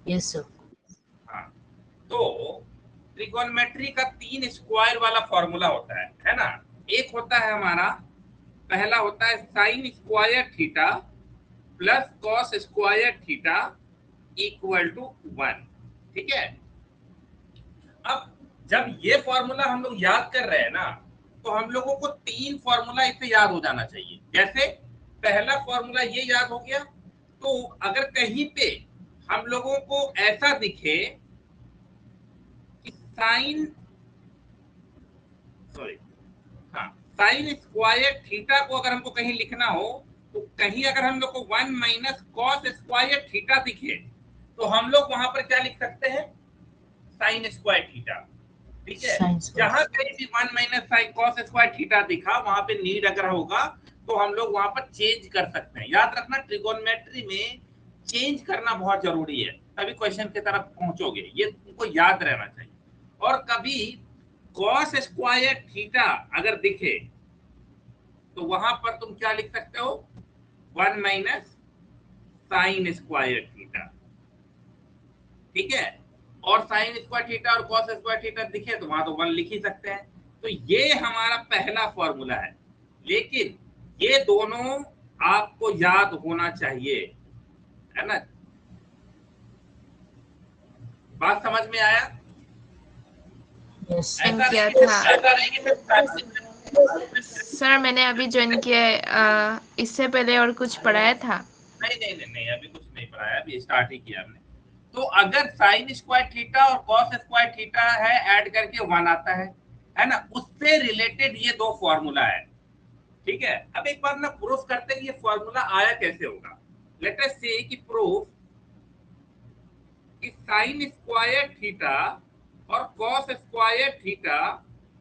Yes sir. हाँ, तो trigonometry का 3 स्क्वायर वाला फॉर्मूला होता है ना। एक होता है हमारा, पहला होता है sine square theta plus cos square theta equal to 1। ठीक है, अब जब ये फॉर्मूला हम लोग याद कर रहे हैं ना, तो हम लोगों को 3 फॉर्मूला इसे याद हो जाना चाहिए। जैसे पहला फॉर्मूला ये याद हो गया, तो अगर कहीं पे हम लोगों को ऐसा दिखे कि साइन साइन स्क्वायर थीटा को अगर हमको कहीं लिखना हो, तो कहीं अगर हम लोग को 1 माइनस कॉस स्क्वायर थीटा दिखे, तो हम लोग वहां पर क्या लिख सकते हैं, साइन स्क्वायर थीटा। ठीक है, जहां कहीं भी 1 minus sine cos square theta दिखा, वहां पे नीड अगर होगा तो हम लोग वहां पर चेंज कर सकते हैं। याद रखना, ट्रिगोनोमेट्री में चेंज करना बहुत जरूरी है, तभी क्वेश्चन की तरफ पहुंचोगे, ये तुमको याद रहना चाहिए। और कभी कॉस स्क्वायर थीटा अगर दिखे, तो वहां पर तुम क्या लिख सकते हो, 1 माइनस साइन स्क्वायर थीटा। ठीक है, और साइन स्क्वायर थीटा और कॉस स्क्वायर थीटा दिखे तो वहां तो 1 लिख ही सकते हैं। तो ये हमारा पहला फॉर्मूला है, लेकिन ये दोनों आपको याद होना चाहिए, है ना। बात समझ में आया? यस किया था सर, मैंने अभी ज्वाइन किया, इससे पहले और कुछ पढ़ाया था? नहीं, अभी कुछ नहीं पढ़ाया, अभी स्टार्ट ही किया हमने। तो अगर साइन स्क्वायर थीटा और कॉस स्क्वायर थीटा है, ऐड करके 1 आता है ना, उससे रिलेटेड ये दो फॉर्मूला है। ठीक है, अब एक बार ना प्रूफ करते हैं ये फॉर्मूला आया कैसे होगा। लेट अस से कि प्रूफ कि साइन स्क्वायर थीटा और cos square theta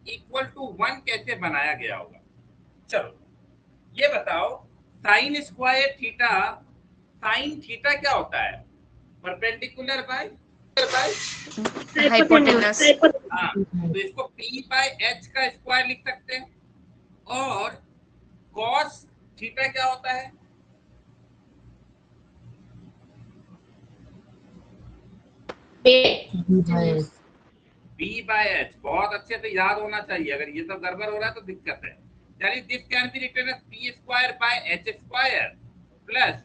equal to 1 कैसे बनाया गया होगा। चलो ये बताओ, sine square theta, sine theta क्या होता है, परपेंडिकुलर बाय हाइपोटेनस। हाँ, तो इसको p बाय h का स्क्वायर लिख सकते हैं। और कॉस थीटा क्या होता है, b बाय h। बहुत अच्छे से याद होना चाहिए, अगर ये सब गड़बड़ हो रहा है तो दिक्कत है। यानी this can be written as p square by h square plus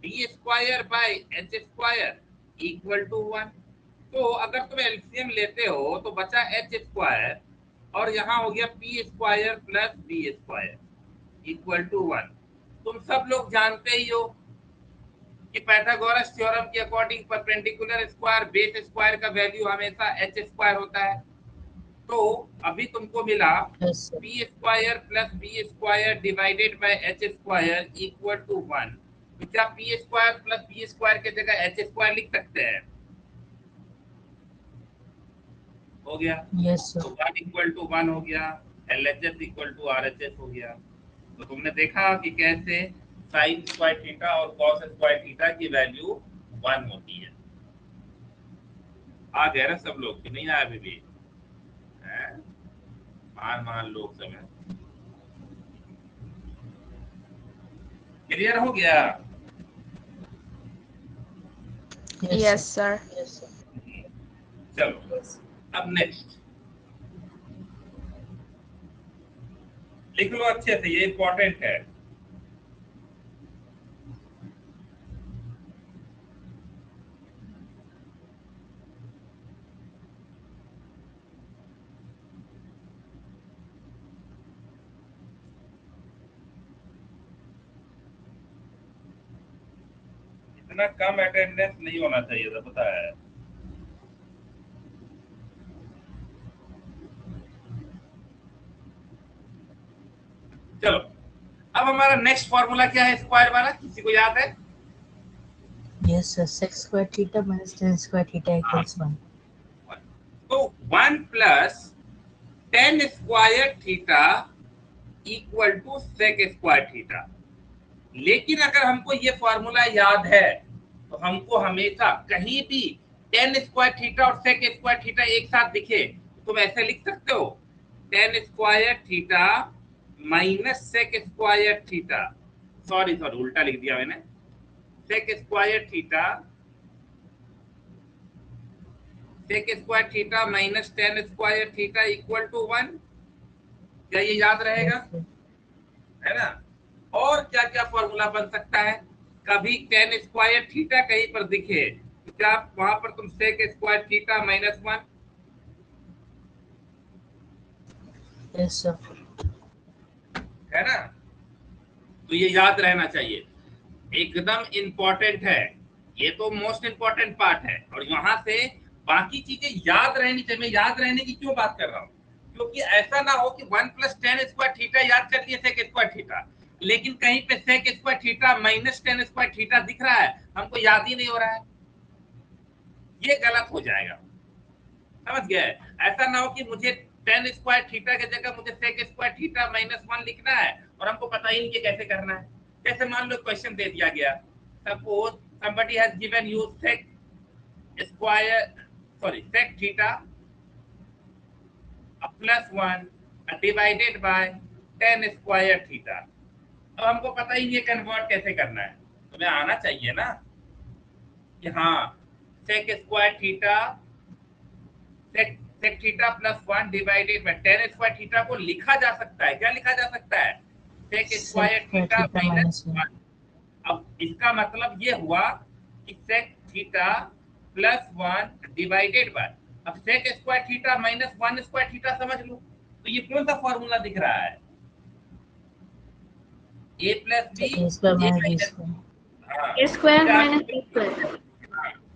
d square by h square equal to 1। तो अगर तुम एलसीएम लेते हो तो बचा h स्क्वायर, और यहाँ हो गया p square plus d square equal to 1। तुम सब लोग जानते ही हो कि पाइथागोरस थ्योरम के according perpendicular square base square का वैल्यू हमेशा h स्क्वायर होता है। तो अभी तुमको मिला p square plus b square divided by h square equal to 1। तो क्या p square plus b square के जगह h स्क्वायर लिख सकते हैं? हो गया। यस तो 1 इक्वल टू 1 हो गया, LHS इक्वल टू RHS हो गया। तो तुमने देखा कि कैसे साइन स्क्वायर थीटा और कॉस स्क्वायर थीटा की वैल्यू 1 होती है। आ गया ना सब लोग कि नहीं आया अभी भी? मान लोग सब है, क्लियर हो गया? Yes sir. चलो अब नेक्स्ट लिख लो अच्छे से, ये इंपॉर्टेंट है। इतना कम अटेंडेंस नहीं होना चाहिए था, पता है। चलो अब हमारा नेक्स्ट फॉर्मूला क्या है स्क्वायर वाला, किसी को याद है? Yes sir, sec square theta minus tan square theta equals 1। तो 1 plus tan square theta equal to sec square theta. लेकिन अगर हमको ये फॉर्मूला याद है तो हमको हमेशा कहीं भी tan स्क्वायर थीटा और sec स्क्वायर थीटा एक साथ दिखे तो तुम ऐसे लिख सकते हो, tan square theta minus sec square theta. Sorry उल्टा लिख दिया मैंने, sec square theta sec square theta minus tan square theta equal to 1। क्या ये याद रहेगा? Yes, sir. है ना? और क्या क्या फॉर्मूला बन सकता है? कभी tan स्क्वायर थीटा कहीं पर दिखे तो क्या वहां पर तुम sec square theta minus 1 Yes, sir. है ना? तो ये याद रहना चाहिए, एकदम इंपॉर्टेंट है, ये तो मोस्ट इंपॉर्टेंट पार्ट है। और यहाँ से बाकी चीजें याद रहनी चाहिए। मैं याद रहने की क्यों बात कर रहा हूँ? क्योंकि ऐसा ना हो कि 1 प्लस tan स्क्वायर थीटा याद कर लिए sec स्क्वायर थीटा, लेकिन कहीं पे sec square theta minus tan square theta दिख रहा है, हमको याद ही नहीं हो रहा है, ये गलत हो जाएगा। समझ गए? ऐसा ना हो कि मुझे tan स्क्वायर थीटा की जगह मुझे sec स्क्वायर थीटा माइनस 1 लिखना है और हमको पता ही नहीं कि कैसे करना है। जैसे मान लो क्वेश्चन दे दिया गया, suppose somebody has given you sec theta plus 1 divided by tan square theta. अब हमको पता ही नहीं कन्वर्ट कैसे करना है, तो मैं आना चाहिए ना कि हाँ sec square theta sec theta plus 1 divided by tan square theta को लिखा जा सकता है। क्या लिखा जा सकता है? sec square theta minus 1। अब इसका मतलब ये हुआ कि sec theta plus 1 divided by, अब sec square theta minus 1 square theta समझ लो, तो ये कौन सा फॉर्मूला दिख रहा है? a plus B A square minus B square. A square minus B square.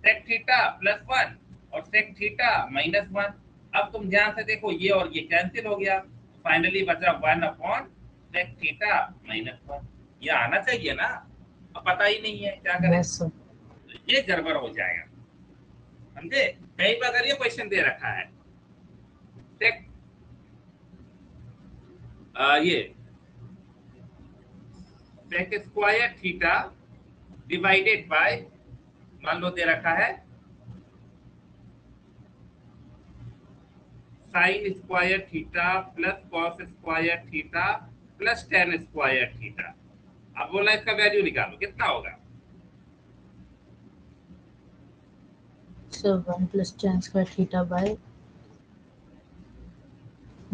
sec theta plus 1 और sec थीटा माइनस 1। अब तुम ध्यान से देखो, ये और ये कैंसिल हो गया, फाइनली बचा 1 अपॉन sec थीटा माइनस 1। ये आना चाहिए ना, अब पता ही नहीं है क्या करें, Yes, sir. ये गड़बड़ हो जाएगा। समझे? कहीं पर अगर ये क्वेश्चन दे रखा है sec ये sec square theta divided by, मान लो दे रखा है sin square theta plus cos square theta plus tan square theta. अब बोला इसका वैल्यू निकालो, कितना होगा? So 1 plus tan square theta by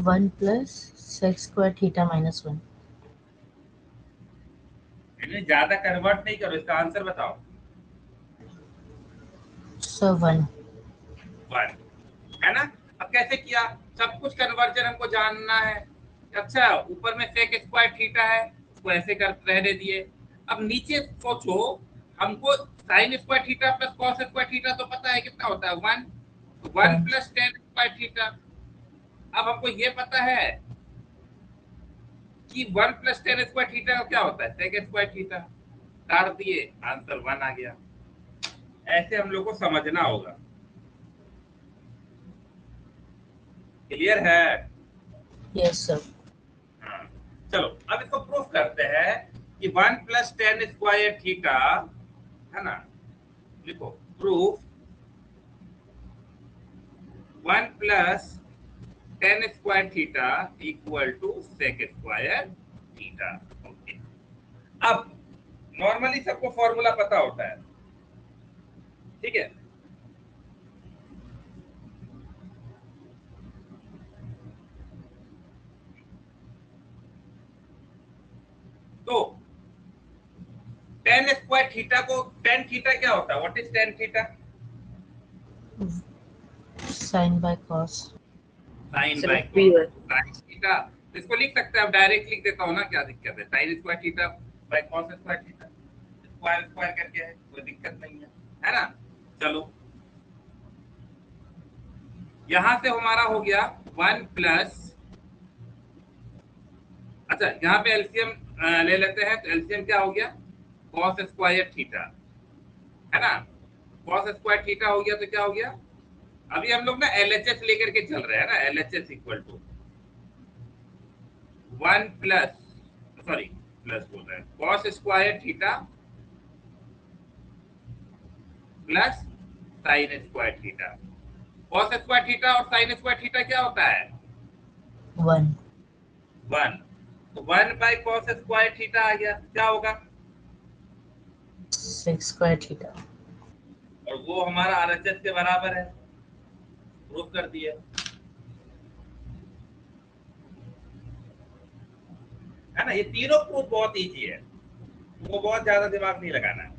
1 plus sec square theta minus 1. ज्यादा कन्वर्ट नहीं करो, इसका आंसर बताओ। So 1. 1 है ना? अब कैसे किया? सब कुछ कन्वर्जन हमको जानना है। अच्छा, ऊपर में sec स्क्वायर थीटा है, उसको ऐसे कर रहने दिए। अब नीचे सोचो, हमको sin square theta plus cos square theta तो पता है कितना होता है, 1 प्लस tan स्क्वायर थीटा। अब हमको ये पता है कि 1 प्लस tan स्क्वायर थीटा का क्या होता है, sec स्क्वायर थीटा। काट दिए, आंसर 1 आ गया। ऐसे हम लोग को समझना होगा। क्लियर है? Yes, sir. हाँ, चलो अब इसको प्रूफ करते हैं कि 1 प्लस tan स्क्वायर थीटा, है ना? लिखो proof 1 plus tan square theta equal to sec square theta. Okay, अब नॉर्मली सबको फॉर्मूला पता होता है, ठीक है? तो tan स्क्वायर थीटा को, tan थीटा क्या होता है? What is tan theta? Sin by cos. sin by sin theta. इसको लिख सकते हैं, अब डायरेक्ट लिख देता हूँ ना, क्या दिक्कत है? sin square theta by cos square theta, square square करके है, कोई दिक्कत नहीं है ना? चलो यहां से हमारा हो गया 1 प्लस, अच्छा यहाँ पे एलसीएम ले लेते हैं, तो एलसीएम क्या हो गया? cos स्क्वायर थीटा, है ना? cos स्क्वायर थीटा हो गया तो क्या हो गया? अभी हम लोग ना एलएचएस लेकर के चल रहे हैं ना, LHS equal to 1 plus, sorry plus बोल रहे हैं, cos square theta plus sin square theta. cos square theta और sin स्क्वायर थीटा क्या होता है? 1. 1। तो 1 बाय cos स्क्वायर थीटा आ गया, क्या होगा? Sec square theta. और वो हमारा आरएचएस के बराबर है। प्रूफ कर दिए, है ना। ये तीनों प्रूफ बहुत इजी है, वो बहुत ज्यादा दिमाग नहीं लगाना है।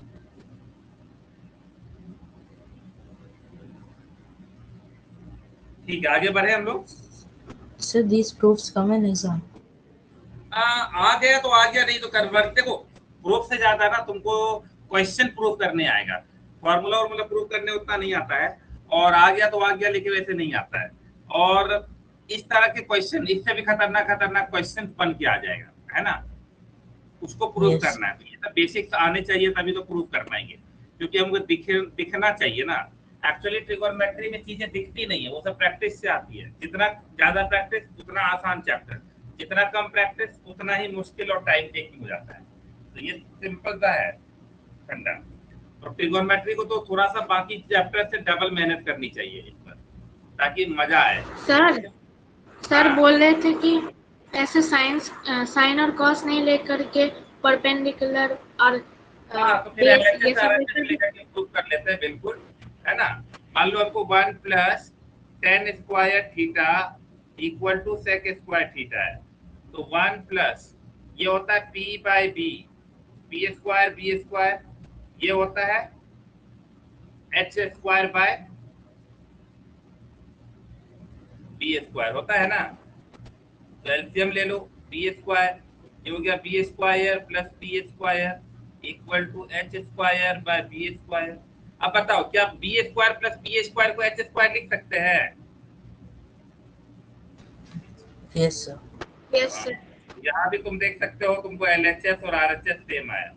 ठीक है, आगे बढ़े हम लोग। Sir, these proofs come in exam. आ गया तो आ गया, नहीं तो कन्वर्ट। देखो प्रूफ से ज्यादा ना तुमको क्वेश्चन प्रूफ करने आएगा, फॉर्मूला और प्रूफ करने उतना नहीं आता है। और आ गया तो आ गया, लेकिन वैसे नहीं आता है। और इस तरह के क्वेश्चन, इससे भी खतरनाक खतरनाक क्वेश्चन बन के आ जाएगा, है ना। उसको प्रूफ Yes. करना है, तो ये सब बेसिक्स आने चाहिए, तभी तो प्रूफ कर पाएंगे। क्योंकि हमको दिखना चाहिए ना। एक्चुअली ट्रिगोनोमेट्री में चीजें दिखती नहीं है, वो सब प्रैक्टिस से आती है। जितना ज्यादा प्रैक्टिस उतना आसान चैप्टर, जितना कम प्रैक्टिस उतना ही मुश्किल और टाइम टेकिंग हो जाता है। तो ये सिंपल सा है फंडा। और ट्रिगोनोमेट्री को तो थोड़ा सा बाकी चैप्टर से डबल मेहनत करनी चाहिए इस पर, ताकि मजा आए। सर बोल रहे थे कि ऐसे साइन और कॉस नहीं लेकर के परपेंडिकुलर और तो फिर एलएचएस आरएचएस लेकर के प्रूव कर लेते हैं, बिल्कुल, है ना। मान लो आपको 1 plus tan square theta equal to sec square theta है, तो 1 प्लस ये होता है p by b, p square b square, ये होता है h square by b square, होता है ना। तो एलसीएम ले लो, b स्क्वायर, ये हो गया b square plus p square equal to h square by b square. अब बताओ क्या b square plus p square को h स्क्वायर लिख सकते हैं? Yes, sir. Yes sir. यहाँ भी तुम देख सकते हो, तुमको एलएचएस और आरएचएस सेम आया।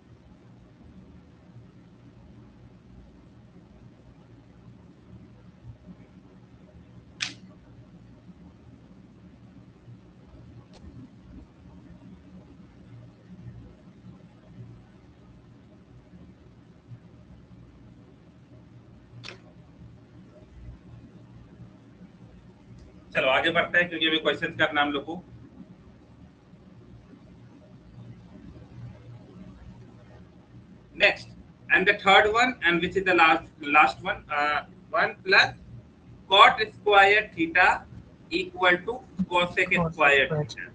चलो आगे बढ़ते हैं, क्योंकि अभी क्वेश्चन करना हम लोग को। Next, and the third one, and which is the last one, 1 plus cot square theta equal to cosec square theta,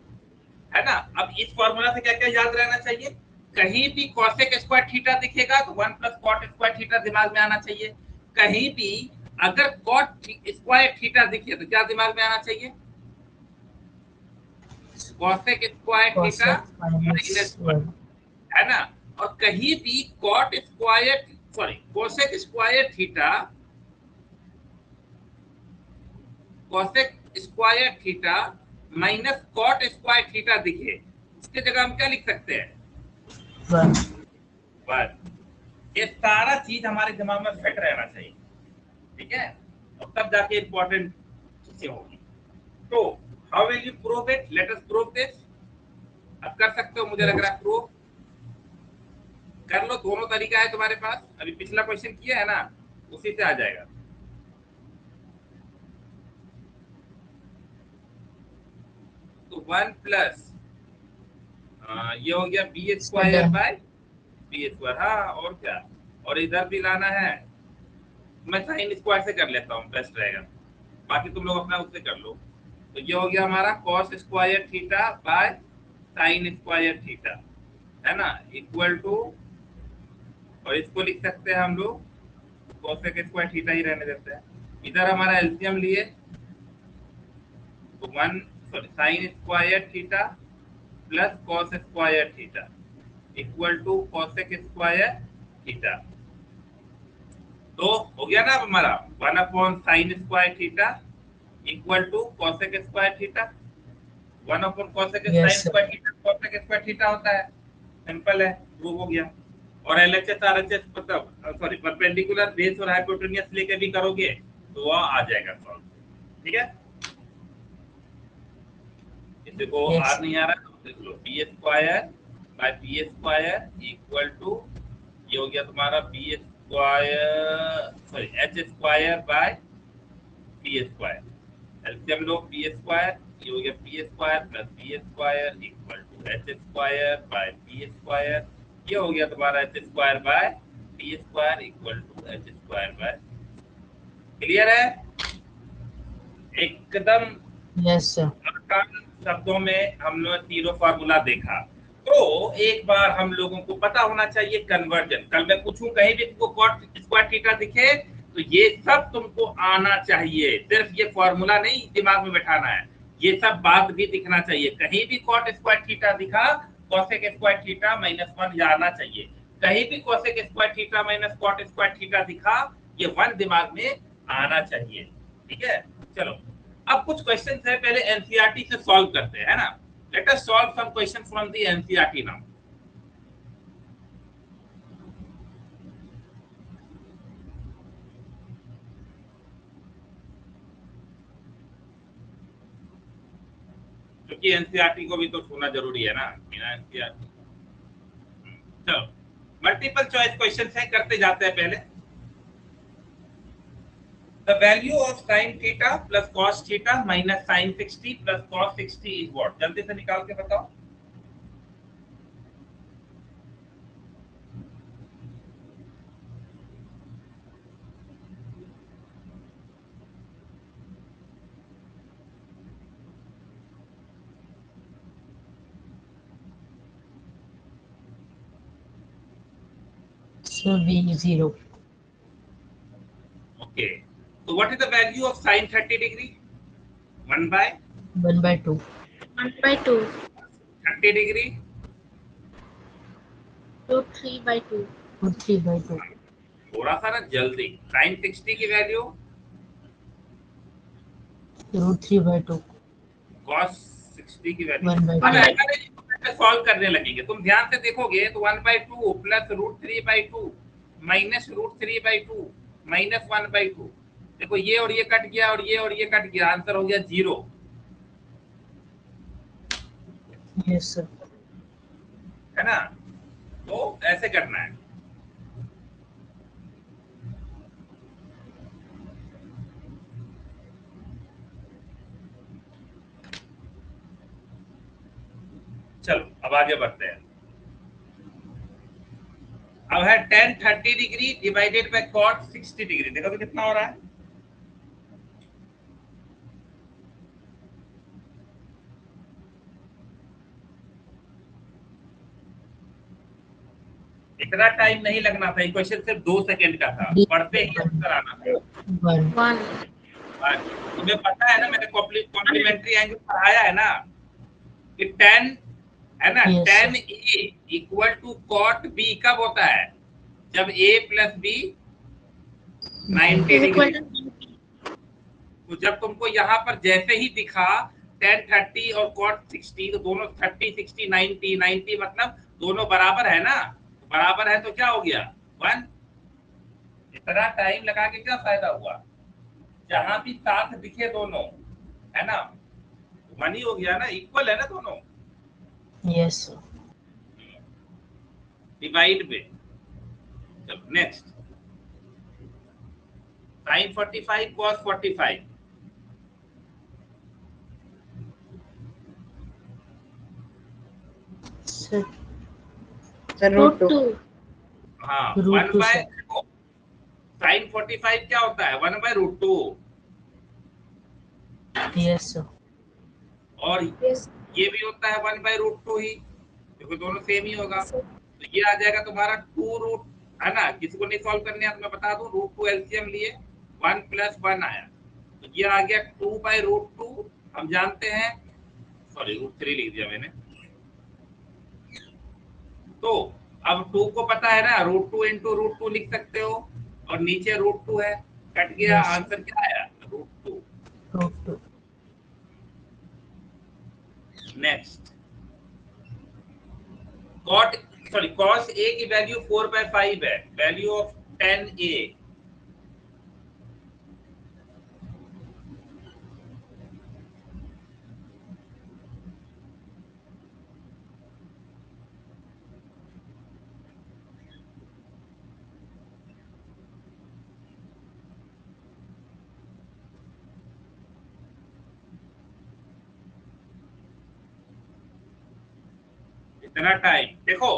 है ना। अब इस फॉर्मूला से क्या क्या याद रहना चाहिए? कहीं भी cosec स्क्वायर थीटा दिखेगा तो 1 प्लस cot स्क्वायर थीटा दिमाग में आना चाहिए। कहीं भी अगर cot स्क्वायर थीटा दिखे तो क्या दिमाग में आना चाहिए? cosec स्क्वायर थीटा माइनस 1, है ना। और कहीं भी cot square cosec square theta, cosec square theta minus cot square theta दिखे, इसके जगह हम क्या लिख सकते हैं? 1। ये सारा चीज हमारे दिमाग में फिट रहना चाहिए, ठीक है, और तब जाके इंपॉर्टेंट चीजें होगी। तो how will you prove it? Let us prove this. अब कर सकते हो, मुझे लग रहा है प्रूव कर लो। दोनों तरीका है तुम्हारे पास, अभी पिछला क्वेश्चन किया है ना, उसी से आ जाएगा। तो 1 प्लस ये हो गया B square by B square, हाँ और क्या। और इधर भी लाना है, मैं साइन स्क्वायर से कर लेता हूँ, बेस्ट रहेगा, बाकी तुम लोग अपना उससे कर लो। तो ये हो गया हमारा cos square theta by sine square theta, है ना, इक्वल टू, और इसको लिख सकते हैं हम लोग कोसेक स्क्वायर थीटा ही रहने देते हैं। इधर हमारा एलसीएम लिए तो sine square theta plus cos square theta equal to cosec square theta. तो हो गया ना हमारा 1 upon sine square theta equal to cosec square theta. 1 upon cosec sine square theta cosec square theta होता है, सिंपल है, प्रूव हो गया। और एलएचएस आरएचएस मतलब परपेंडिकुलर बेस और हाइपोटेन्यूस लेके भी करोगे तो वो आ जाएगा सॉल्व, ठीक है। इसे को आर नहीं आ रहा तो देख लो, B square by B square equal to, ये हो गया तुम्हारा B square H square by B square. LCM लो, बी स्क्वायर, ये हो गया B square plus B square equal to H square by B square, ये हो गया तुम्हारा H square by B square equal to H square by. Clear है? एकदम यस सर। आसान शब्दों में हम लोग तीनों फार्मूला देखा। तो एक बार हम लोगों को पता होना चाहिए कन्वर्जन। कल मैं पूछूं कहीं भी तुमको कॉट स्क्वायर थीटा दिखे तो ये सब तुमको आना चाहिए, सिर्फ ये फॉर्मूला नहीं दिमाग में बैठाना है, ये सब बात भी दिखना चाहिए। कहीं भी कॉट स्क्वायर थीटा दिखा कॉसेक स्क्वायर थीटा -1 आना चाहिए, कहीं भी cosec square theta minus cot square theta दिखा ये 1 दिमाग में आना चाहिए। ठीक है, चलो अब कुछ क्वेश्चन है पहले एनसीईआरटी से सॉल्व करते हैं, है ना। Let us solve some question from the NCERT now. क्योंकि एनसीईआरटी को भी तो सुनना जरूरी है ना, बिना एनसीईआरटी। चलो मल्टीपल चॉइस क्वेश्चन है, करते जाते हैं पहले। The value of sin theta plus cos theta minus sin 60 plus cos 60 is what? जल्दी से निकाल के बताओ। So B 0. Okay. So what is the value of sin 30 degree? 1 by 1/2. 1/2. 30 degree? Root 3/2. Root 3/2. थोड़ा सा ना जल्दी। sin 60 की वैल्यू Root 3/2. cos 60 की वैल्यू 1/2. अब ऐसा नहीं सॉल्व करने लगेंगे, तुम ध्यान से देखोगे तो 1/2 प्लस √3/2 माइनस √3/2 माइनस 1/2। देखो ये और ये कट गया और ये कट गया, आंसर हो गया 0। Yes sir. है ना, तो ऐसे करना है। चलो अब आगे बढ़ते हैं। अब है tan 30 degree divided by cot 60 degree. देखो तो कितना हो रहा है, इतना टाइम नहीं लगना था, क्वेश्चन सिर्फ 2 सेकंड का था, पढ़ते ही आंसर आना था। 1 तुम्हें पता है ना, मैंने कॉम्प्लीमेंट्री एंगल पढ़ाया है ना कि tan है ना, Yes, tan A equal to cot B कब होता है, जब A प्लस B 90 डिग्री। तो जब तुमको यहाँ पर जैसे ही दिखा tan 30 और cot 60 तो दोनों 30 60 90 90 मतलब दोनों बराबर है ना, बराबर है तो क्या हो गया 1। इतना टाइम लगा के क्या फायदा हुआ, जहां भी साथ दिखे दोनों है ना 1 ही हो गया ना, इक्वल है ना दोनों। Yes sir. डिवाइड में। चलो next, sin 45 cos 45। Sir. Root 2. हाँ Root 1 2 बाय, sir. sin 45 क्या होता है 1/√2 Yes sir. और Yes. ये भी होता है 1/√2 ही, क्योंकि दोनों सेम ही होगा। तो ये आ जाएगा तुम्हारा 2 रूट, है ना। किसी को नहीं सॉल्व करने है तो मैं बता दूं, √2 एलसीएम लिए 1 + 1 आया, तो ये आ गया 2/√2। हम जानते हैं, सॉरी √3 लिख दिया मैंने। तो अब 2 को पता है ना, √2 × √2 लिख सकते हो, और नीचे √2 है, कट गया, Yes. आंसर क्या आया √2। Root 2. नेक्स्ट, cos A की वैल्यू 4/5 है, वैल्यू ऑफ tan A। इतना टाइम देखो,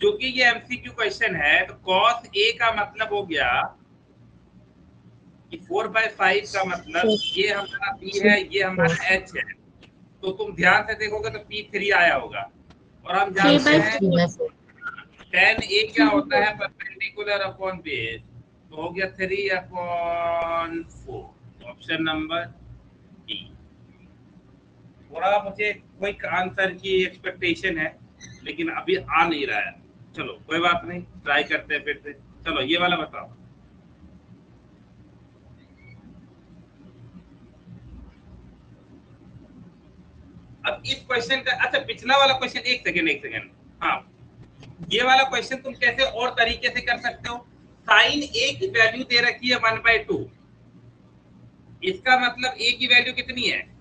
क्योंकि ये एमसीक्यू क्वेश्चन है तो cos A का मतलब हो गया कि 4/5 का मतलब ये हमारा P है, ये हमारा H है। तो तुम ध्यान से देखोगे तो P3 आया होगा। और हम जानते हैं 10 A क्या होता है, परपेंडिकुलर अपॉन बेस, तो हो गया 3/4। Option number D. थोड़ा मुझे क्विक आंसर की एक्सपेक्टेशन है, लेकिन अभी आ नहीं रहा है। चलो कोई बात नहीं, ट्राई करते हैं फिर से। चलो ये वाला बताओ। अब इस क्वेश्चन का, अच्छा पिछला वाला क्वेश्चन, एक सेकेंड। हाँ, ये वाला क्वेश्चन तुम कैसे और तरीके से कर सकते हो। साइन ए की वैल्यू दे रखी है 1/2, इसका मतलब ए की वैल्यू कितनी है?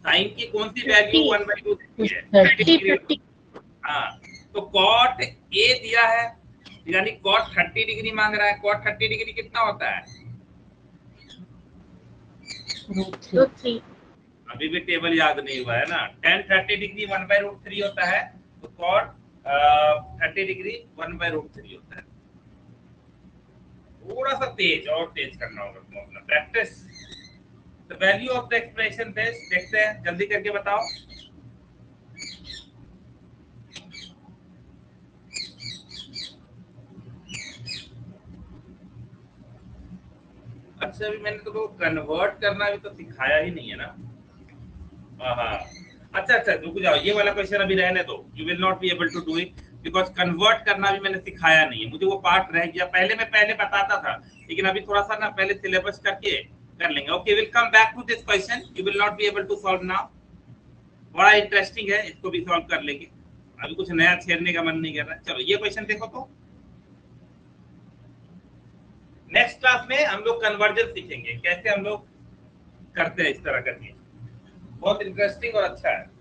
साइन की कौन सी वैल्यू 1/2 देती है? 30। हाँ, तो कॉट ए दिया है, यानी कॉट 30 डिग्री मांग रहा है। कॉट 30 डिग्री कितना होता है? √3। अभी भी टेबल याद नहीं हुआ है ना। tan 30 डिग्री 1/√3 होता है, तो cot 30 डिग्री 1/√3 होता है। थोड़ा सा तेज और तेज करना होगा तुम अपना practice. The value of the expression base देखते हैं, जल्दी करके बताओ। अच्छा, अभी मैंने तो कन्वर्ट करना भी तो सिखाया ही नहीं है ना। हाँ, अच्छा रुक जाओ, ये वाला क्वेश्चन अभी रहने दो। You will not be able to do it, because convert करना भी मैंने सिखाया नहीं है, मुझे वो पार्ट रह गया। पहले बताता था, लेकिन अभी थोड़ा सा ना पहले सिलेबस करके कर लेंगे। Okay, will come back to this question, you will not be able to solve now. बड़ा इंटरेस्टिंग है, इसको भी सॉल्व कर लेंगे। अभी कुछ नया छेड़ने का मन नहीं कर रहा। चलो ये क्वेश्चन देखो तो। नेक्स्ट क्लास में हम लोग कन्वर्जन सीखेंगे, कैसे हम लोग करते हैं इस तरह का चीज। बहुत इंटरेस्टिंग और अच्छा है।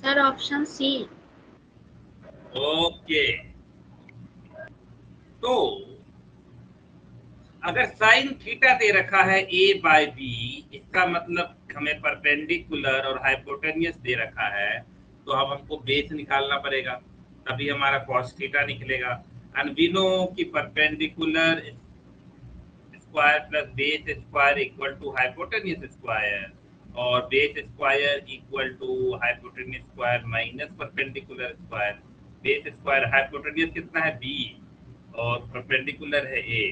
Sir option C. ओके, तो अगर साइन थीटा दे रखा है a/b, इसका मतलब हमें परपेंडिकुलर और हाइपोटेन्यूस दे रखा है, तो अब हमको बेस निकालना पड़ेगा, तभी हमारा cos थीटा निकलेगा। एंड वी नो कि perpendicular square plus base square equal to hypotenuse square, और base square equal to hypotenuse square minus perpendicular square. Base square hypotenuse कितना है b, और परपेंडिकुलर है a,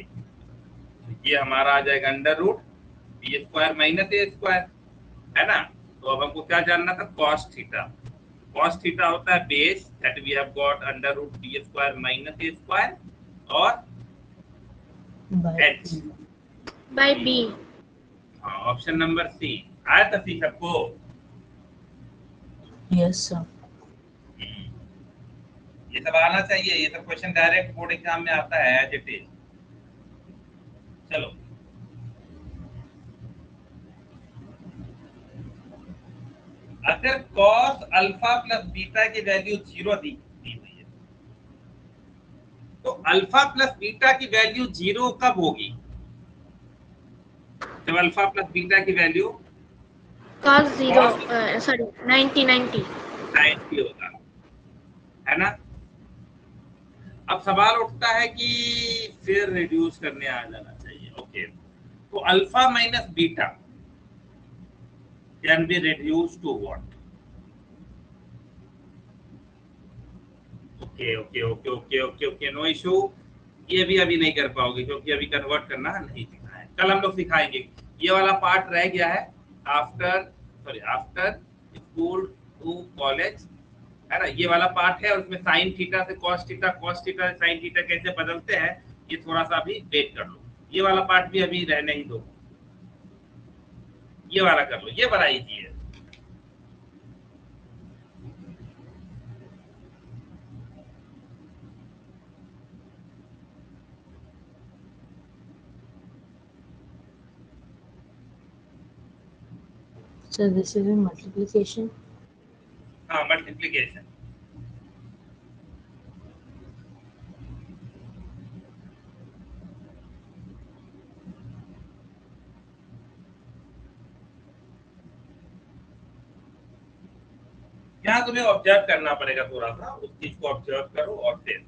ये हमारा आ जाएगा √b² माइनस a², है ना। तो अब हमको क्या जानना था, cos थीटा। cos थीटा होता है base, that we have got √b² minus a², और h बाय बी। हाँ, ऑप्शन नंबर सी। आया था सी सबको? Yes sir. ये सब आना चाहिए, ये सब क्वेश्चन डायरेक्ट बोर्ड एग्जाम में आता है एज इट इज। चलो अगर cos अल्फा प्लस बीटा की वैल्यू 0 दी हुई है, तो अल्फा प्लस बीटा की वैल्यू 0 कब होगी? जब अल्फा प्लस बीटा की वैल्यू cos 0 सॉरी 90 90 होगा, है ना। अब सवाल उठता है कि फिर रिड्यूस करने आ जाना चाहिए। ओके, तो alpha minus beta can be reduce to what? Okay, no issue. ये भी अभी नहीं कर पाओगे, क्योंकि अभी कन्वर्ट करना नहीं सीखा है। कल हम लोग सिखाएंगे। ये वाला पार्ट रह गया है आफ्टर स्कूल टू कॉलेज, है ना। ये वाला पार्ट है, और उसमें साइन थीटा से कॉस थीटा, कॉस थीटा से साइन थीटा कैसे बदलते हैं, ये थोड़ा सा अभी वेट कर लो। ये वाला पार्ट भी अभी रहने ही दो, ये वाला कर लो, ये बड़ा इजी है। So this is a multiplication. हाँ, मल्टीप्लीकेशन। यहाँ तुम्हें ऑब्जर्व करना पड़ेगा थोड़ा सा, उस चीज को ऑब्जर्व करो और फिर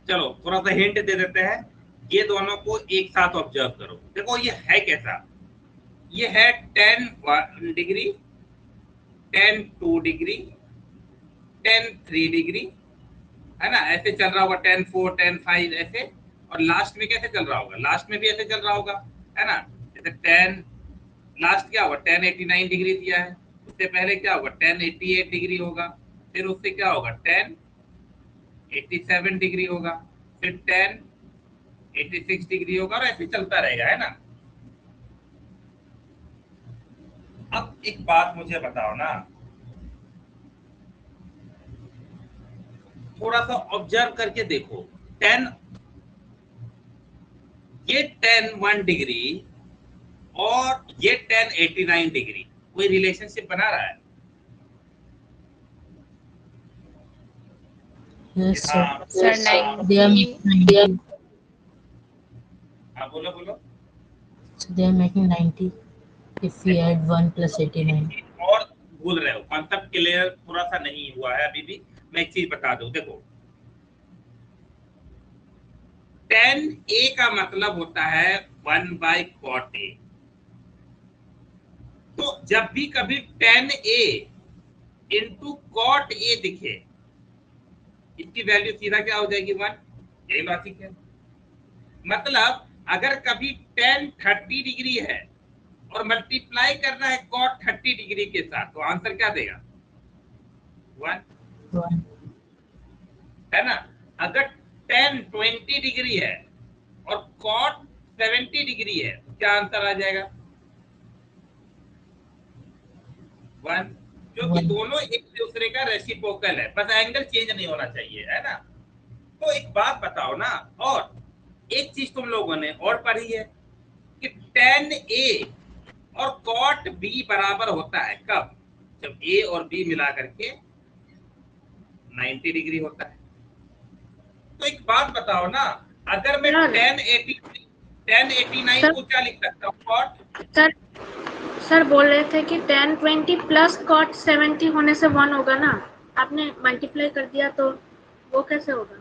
चलो थोड़ा सा हिंट दे देते हैं। ये दोनों को एक साथ ऑब्जर्व करो। देखो ये है कैसा, ये है 10 1 डिग्री, 10 2 डिग्री, 10 3 डिग्री, है ना, ऐसे चल रहा होगा 10 4 10 5 ऐसे। और लास्ट में कैसे चल रहा होगा, लास्ट में भी ऐसे चल रहा होगा, है ना, जैसे 10 लास्ट क्या होगा 10 89 डिग्री दिया है, उससे पहले क्या होगा 10 88 डिग्री होगा, फिर उससे क्या होगा 10 87 डिग्री होगा, फिर 10 86 डिग्री होगा, और ऐसे चलता रहेगा, है ना। अब एक बात मुझे बताओ ना, थोड़ा सा ऑब्जर्व करके देखो, 10 ये 10 1 डिग्री और ये 10 89 डिग्री कोई रिलेशनशिप बना रहा है? Yes, sir. हाँ, सर They are making 90. हाँ, बोलो बोलो। So they are making 90 if we add 1 plus 89. और भूल रहे हो, कॉन्सेप्ट क्लियर थोड़ा सा नहीं हुआ है अभी भी। मैं एक चीज बता दूं, देखो 10 a का मतलब होता है 1/cot a। तो जब भी कभी 10 a इंटू cot a दिखे, इसकी वैल्यू सीधा क्या हो जाएगी 1। यही लॉजिक है। मतलब अगर कभी 10 30 डिग्री है और मल्टीप्लाई करना है cot 30 डिग्री के साथ, तो आंसर क्या देगा 1, 1. है ना। अगर 10 20 डिग्री है और cot 70 डिग्री है, तो क्या आंसर आ जाएगा 1, क्योंकि दोनों एक दूसरे का रेसिप्रोकल है, बस एंगल चेंज नहीं होना चाहिए, है ना। तो एक बात बताओ ना, और एक चीज तुम लोगों ने और पढ़ी है कि 10 a और cot b बराबर होता है कब, जब a और b मिला करके 90 डिग्री होता है। तो एक बात बताओ ना, अगर मैं 1089 को क्या लिख सकता हूँ cot? सर बोल रहे थे कि 1020 प्लस cot 70 होने से 1 होगा ना, आपने मल्टीप्लाई कर दिया तो वो कैसे होगा?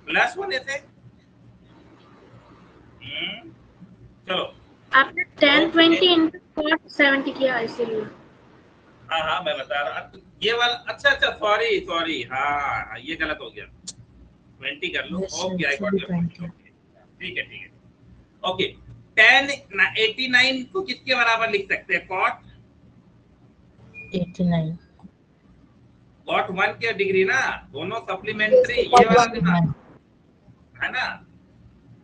प्लस होने से चलो आपने 1020 इंटू cot 70 किया इसीलिए। हाँ हाँ मैं बता रहा, ये वाला अच्छा सॉरी हाँ ये गलत हो गया, 20 कर लो। Yes, okay I it got should be 20. ठीक है ओके। 10 89 को किसके बराबर लिख सकते हैं cot 89. cot 1 के डिग्री ना, दोनों सप्लीमेंट्री, ये वाला देना, है ना।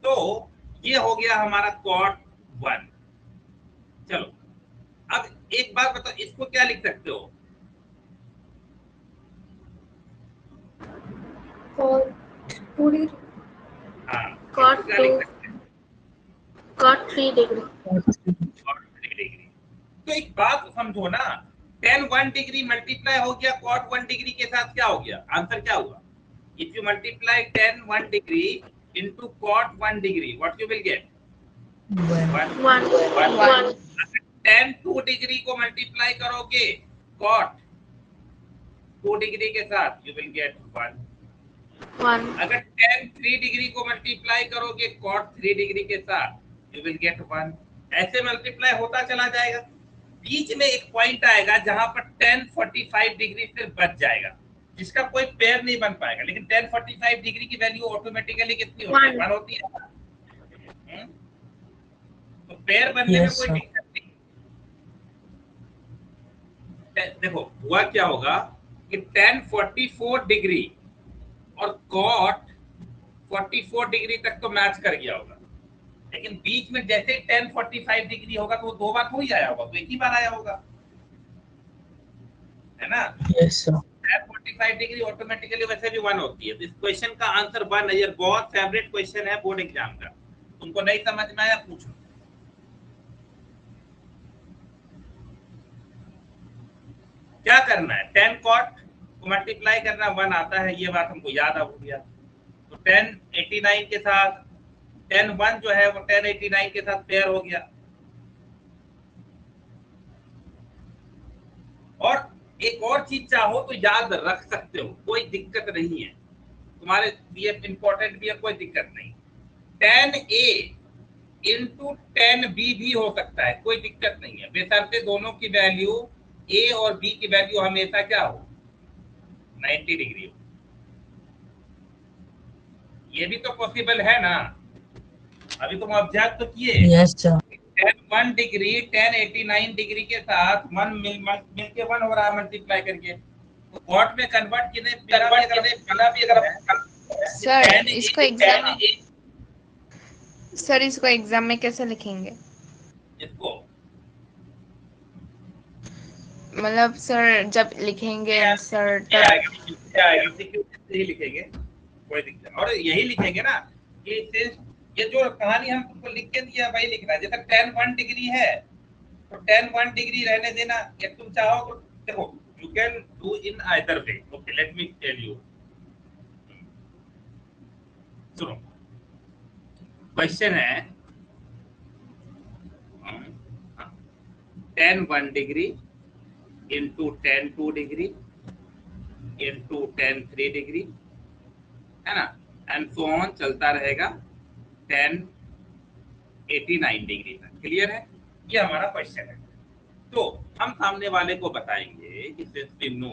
तो ये हो गया हमारा cot 1। चलो अब एक बात बताओ, इसको क्या लिख सकते हो? हाँ, cot क्या लिख सकते हैं? cot 3 degree. तो एक बात समझो ना, 10 1 डिग्री मल्टीप्लाई हो गया cot 1 डिग्री के साथ, क्या हो गया आंसर, क्या हुआ? If you multiply 10 1 degree into cot 1 degree, what you will get 1। 10 2 degree को मल्टीप्लाई करोगे cot 2 डिग्री के साथ, यू विल गेट 1। अगर 10 3 डिग्री को मल्टीप्लाई करोगे cot 3 डिग्री के साथ, यू विल गेट 1। ऐसे मल्टीप्लाई होता चला जाएगा। बीच में एक पॉइंट आएगा जहां पर 10 45 डिग्री फिर बच जाएगा, जिसका कोई पेयर नहीं बन पाएगा। लेकिन 10 45 डिग्री की वैल्यू ऑटोमेटिकली कितनी होती है, 1 होती है। तो पेयर बनने में कोई दिक्कत नहीं। देखो हुआ क्या होगा कि tan 44 डिग्री और cot 44 डिग्री तक तो मैच कर गया होगा, लेकिन बीच में जैसे ही tan 45 डिग्री होगा तो वो दो बार हो ही आया होगा, तो एक ही बार आया होगा, है ना। Yes sir. tan 45 degree automatically वैसे भी 1 होती है। तो इस क्वेश्चन का आंसर 1 है। ये बहुत फेवरेट क्वेश्चन है बोर्ड एग्जाम का। तुमको नहीं समझ में आया पूछो। क्या करना है, tan cot को मल्टीप्लाई करना, 1 आता है, ये बात हमको याद हो गया। तो tan 89 के साथ tan 1 जो है वो tan 89 के साथ पेयर हो गया। और एक और चीज चाहो तो याद रख सकते हो, कोई दिक्कत नहीं है, तुम्हारे लिए इंपॉर्टेंट भी है, कोई दिक्कत नहीं। tan A into tan B भी हो सकता है, कोई दिक्कत नहीं है, बेशर्ते दोनों की वैल्यू A और B की वैल्यू हमेशा क्या हो, 90 डिग्री हो। ये भी तो पॉसिबल है ना। अभी तुम ऑब्जर्व तो किए। Yes sir. tan 1 degree tan 89 degree के साथ 1 मिल के 1 हो रहा है मल्टीप्लाई करके, तो कॉट में कन्वर्ट बिना भी अगर सर इसको एग्जाम सर इसको एग्जाम में कैसे लिखेंगे? इसको मतलब सर जब लिखेंगे आंसर क्या तब आएगा यही लिखेंगे, कोई दिक्कत। और यही लिखेंगे ना कि ये जो कहानी हम तुमको लिख के दिया वही लिखना है। जैसे tan 1 डिग्री है तो tan 1 डिग्री रहने देना, या तुम चाहो तो देखो you can do in either way. Okay let me tell you. सुनो क्वेश्चन है tan 1 degree into tan 2 degree into tan 3 degree, है ना, एंड सो ऑन चलता रहेगा tan 89 डिग्री तक। क्लियर है? ये हमारा क्वेश्चन है। तो हम सामने वाले को बताएंगे कि सिंस वी नो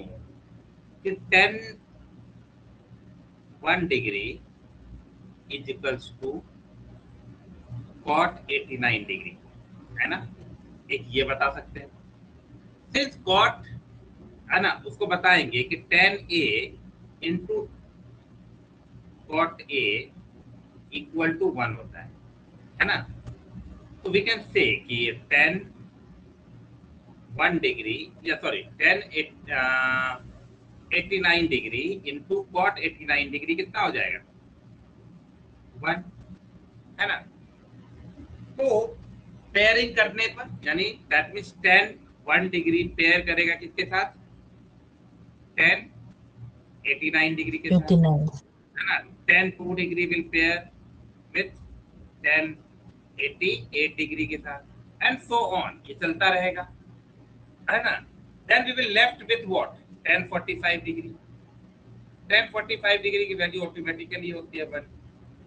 कि tan 1 degree is equals to cot 89 degree, है ना, एक ये बता सकते हैं। सिंस cot है ना, उसको बताएंगे कि tan A into cot A equal to 1 होता है ना। तो वी कैन से कि tan 1 डिग्री या sorry tan 89 degree into cot 89 degree कितना हो जाएगा, 1, है ना। तो पेयरिंग करने पर यानी that means tan 1 degree pair करेगा किसके साथ, tan 89 डिग्री के साथ, 89। है ना। tan 2 degree will pair with tan 88 degree के साथ एंड सो ऑन, ये चलता रहेगा, है ना। Then we will left with what, tan 45 degree. tan 45 degree की वैल्यू ऑटोमेटिकली होती है 1,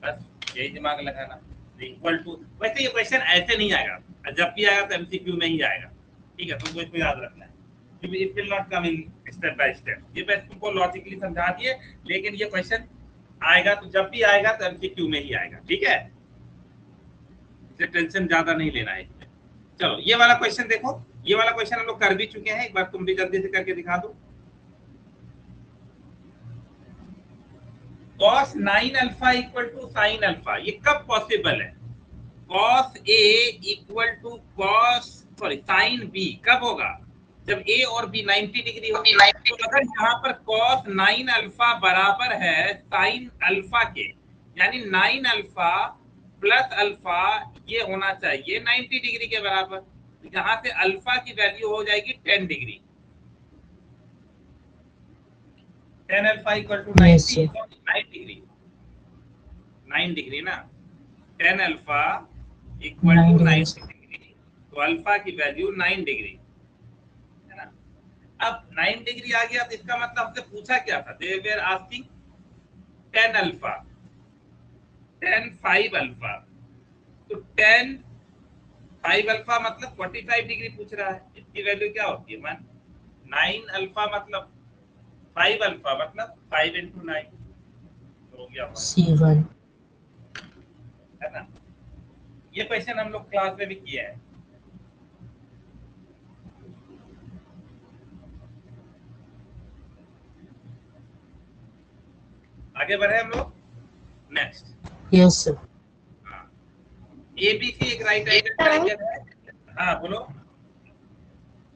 बस यही दिमाग लगाना। इक्वल टू, वैसे ये क्वेश्चन ऐसे नहीं आएगा, जब भी आएगा तो एमसीक्यू में ही आएगा, ठीक है, तुमको इसको याद रखना है। It will not come in step by step. ये मैं तुमको लॉजिकली समझा दिए, लेकिन ये क्वेश्चन आएगा तो जब भी आएगा तो एमसीक्यू में ही आएगा, ठीक है, इसे टेंशन ज्यादा नहीं लेना है। चलो ये वाला क्वेश्चन देखो, ये वाला क्वेश्चन हम लोग कर भी चुके हैं, एक बार तुम भी जल्दी से करके दिखा दो। cos 9 alpha equal to sin alpha, ये कब पॉसिबल है? cos A equal to cos sorry sin B कब होगा? जब A और B 90 डिग्री होगी। तो अगर यहाँ पर cos 9 अल्फा बराबर है sin अल्फा के, यानी 9 अल्फा प्लस अल्फा ये होना चाहिए 90 डिग्री के बराबर। यहाँ से अल्फा की वैल्यू हो जाएगी 10 degree. tan alpha equal to 90 degree, 9 degree ना, tan alpha equal to 90 degree, तो अल्फा की वैल्यू 9 डिग्री, है ना। अब 9 डिग्री आ गया तो इसका मतलब हमसे पूछा क्या था, they were asking tan alpha, tan 5 alpha, तो tan 5 अल्फा मतलब 45 डिग्री पूछ रहा है, इसकी वैल्यू क्या होती है 1। 9 अल्फा मतलब 5 अल्फा मतलब 5 into 9 हो गया C1, है ना। ये क्वेश्चन हम लोग क्लास में भी किए हैं। आगे बढ़े हम लोग। नेक्स्ट। Yes sir. ABC एक राइट एंगल ट्रायंगल है। हाँ बोलो।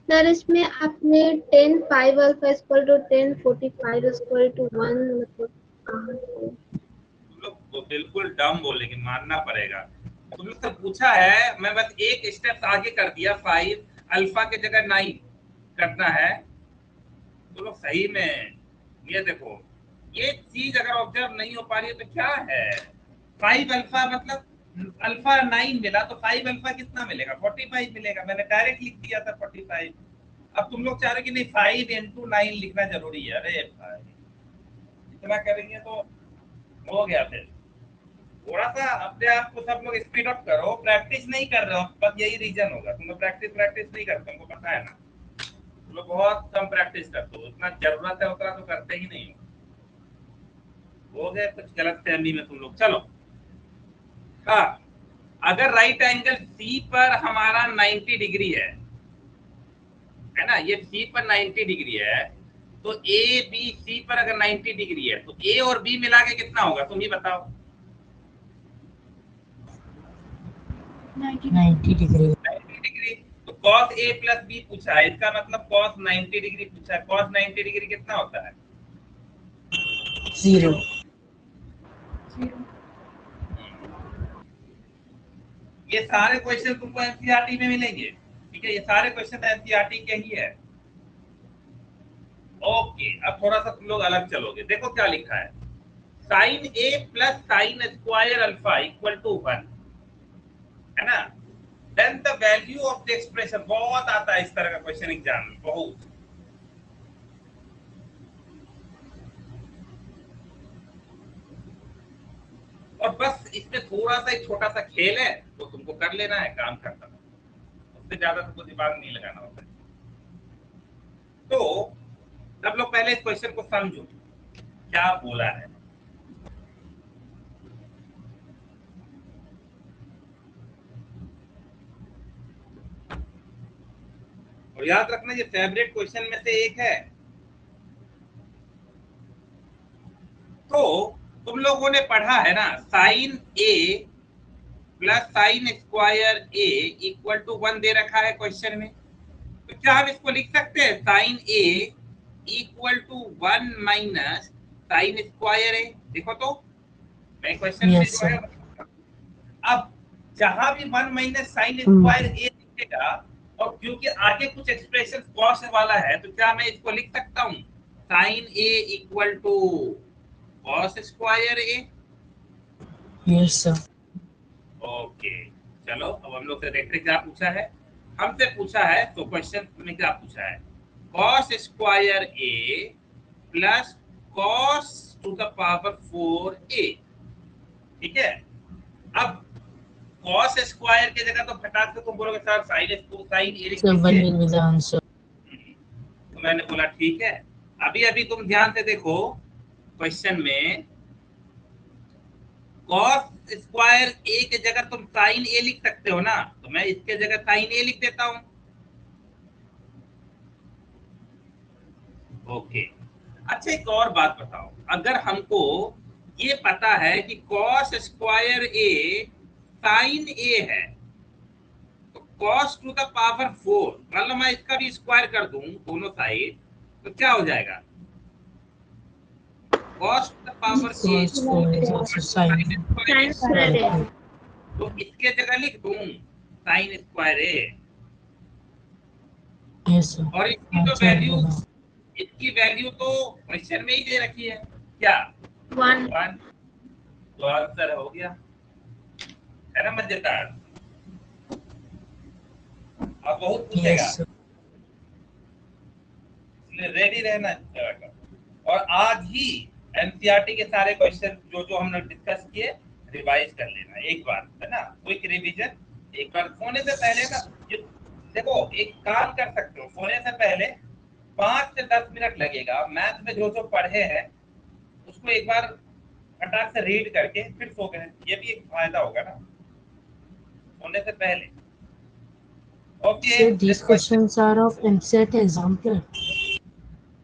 सर इसमें आपने 10 5 alpha equal to 10 45 equal to 1 मतलब तुम लोग तो बिल्कुल डम बोलेंगे, मानना पड़ेगा। तुम लोग से पूछा है, मैं बस एक स्टेप आगे कर दिया, 5 अल्फा के जगह 9 करना है। तो लोग सही में ये देखो, ये चीज अगर ऑब्जर्व नहीं हो पा रही है तो क्या है। 5 अल्फा मतलब अल्फा 9 मिला तो 5 अल्फा कितना मिलेगा, 45 मिलेगा। मैंने डायरेक्ट लिख दिया था 45। अब तुम लोग चाह रहे कि नहीं 5 into 9 लिखना जरूरी है। अरे भाई इतना करेंगे तो हो गया। फिर थोड़ा सा अपने आप को सब लोग स्पीड अप करो, प्रैक्टिस नहीं कर रहे हो बस यही रीजन होगा। तुम लोग प्रैक्टिस नहीं करते, तुमको पता है ना। तुम लोग बहुत कम प्रैक्टिस करते हो, उतना जरूरत है उतना तो करते ही नहीं हो गए कुछ गलत फहमी में तुम लोग। चलो हाँ, अगर राइट एंगल सी पर हमारा 90 डिग्री है ना, ये सी पर 90 डिग्री है, तो ए बी सी पर अगर 90 डिग्री है तो ए और बी मिला के कितना होगा तुम ही बताओ। 90 डिग्री। 90 डिग्री तो cos a प्लस बी पूछा है, इसका मतलब cos 90 डिग्री पूछा है। cos 90 डिग्री कितना होता है? 0। ये सारे क्वेश्चन तुमको एनसीईआरटी में मिलेंगे, ठीक है। ये सारे क्वेश्चन एनसीईआरटी के ही है। ओके, अब थोड़ा सा तुम लोग अलग चलोगे। देखो क्या लिखा है, sine A plus sine square alpha equal to 1 है ना। Then the value of the expression, बहुत आता है इस तरह का क्वेश्चन एग्जाम में, बहुत। और बस इसमें थोड़ा सा एक छोटा सा खेल है, तो तुमको कर लेना है, काम करता है, उससे ज्यादा तुमको दिमाग नहीं लगाना होता है। तो सब लोग पहले इस क्वेश्चन को समझो क्या बोला है। और याद रखना ये फेवरेट क्वेश्चन में से एक है। तो तुम लोगों ने पढ़ा है ना, sine A plus sine square A equal to 1 दे रखा है क्वेश्चन में। तो क्या हम इसको लिख सकते हैं, sine A equal to 1 minus sine square A. देखो तो मैं क्वेश्चन में जो है, अब जहां भी 1 माइनस साइन स्क्वायर ए दिखेगा, और क्योंकि आगे कुछ एक्सप्रेशन कॉस वाला है, तो क्या मैं इसको लिख सकता हूँ sine A equal to cos square A. Yes sir. Okay चलो, अब हम लोग से देखते क्या पूछा है। हमसे पूछा है, तो क्वेश्चन में क्या पूछा है, cos square A plus cos two the power 4a, ठीक है। अब कॉस स्क्वायर की जगह तो फटाक से तुम बोलोगे सर साइन ए लिख दीजिए। तो मैंने बोला ठीक है। अभी अभी तुम ध्यान से देखो क्वेश्चन में, कॉस स्क्वायर ए की जगह तुम साइन ए लिख सकते हो ना, तो मैं इसके जगह साइन ए लिख देता हूं। ओके, अच्छा एक और बात बताओ, अगर हमको ये पता है कि कॉस स्क्वायर ए साइन ए है, तो कॉस टू द पावर 4, मतलब मैं इसका भी स्क्वायर कर दूं दोनों साइड, तो क्या हो जाएगा, cos to the power a तो इसके जगह लिख दूं साइन स्क्वायर ए। और इसकी वैल्यू तो क्वेश्चन में ही दे रखी है, क्या 1। तो आंसर हो गया, है ना मजेदार। अब बहुत पूछेगा, इसलिए रेडी रहना चाहिए। और आज ही एनसीईआरटी के सारे क्वेश्चन जो हमने डिस्कस किए रिवाइज कर लेना एक बार, है ना, क्विक रिवीजन एक बार। सोने से पहले ना देखो एक काम कर सकते हो, सोने से पहले 5 से 10 मिनट लगेगा, मैथ में जो पढ़े हैं उसको एक बार फटाक से रीड करके फिर सो गए, ये भी एक फायदा होगा ना सोने से पहले। Okay, so these questions are of MCERT example.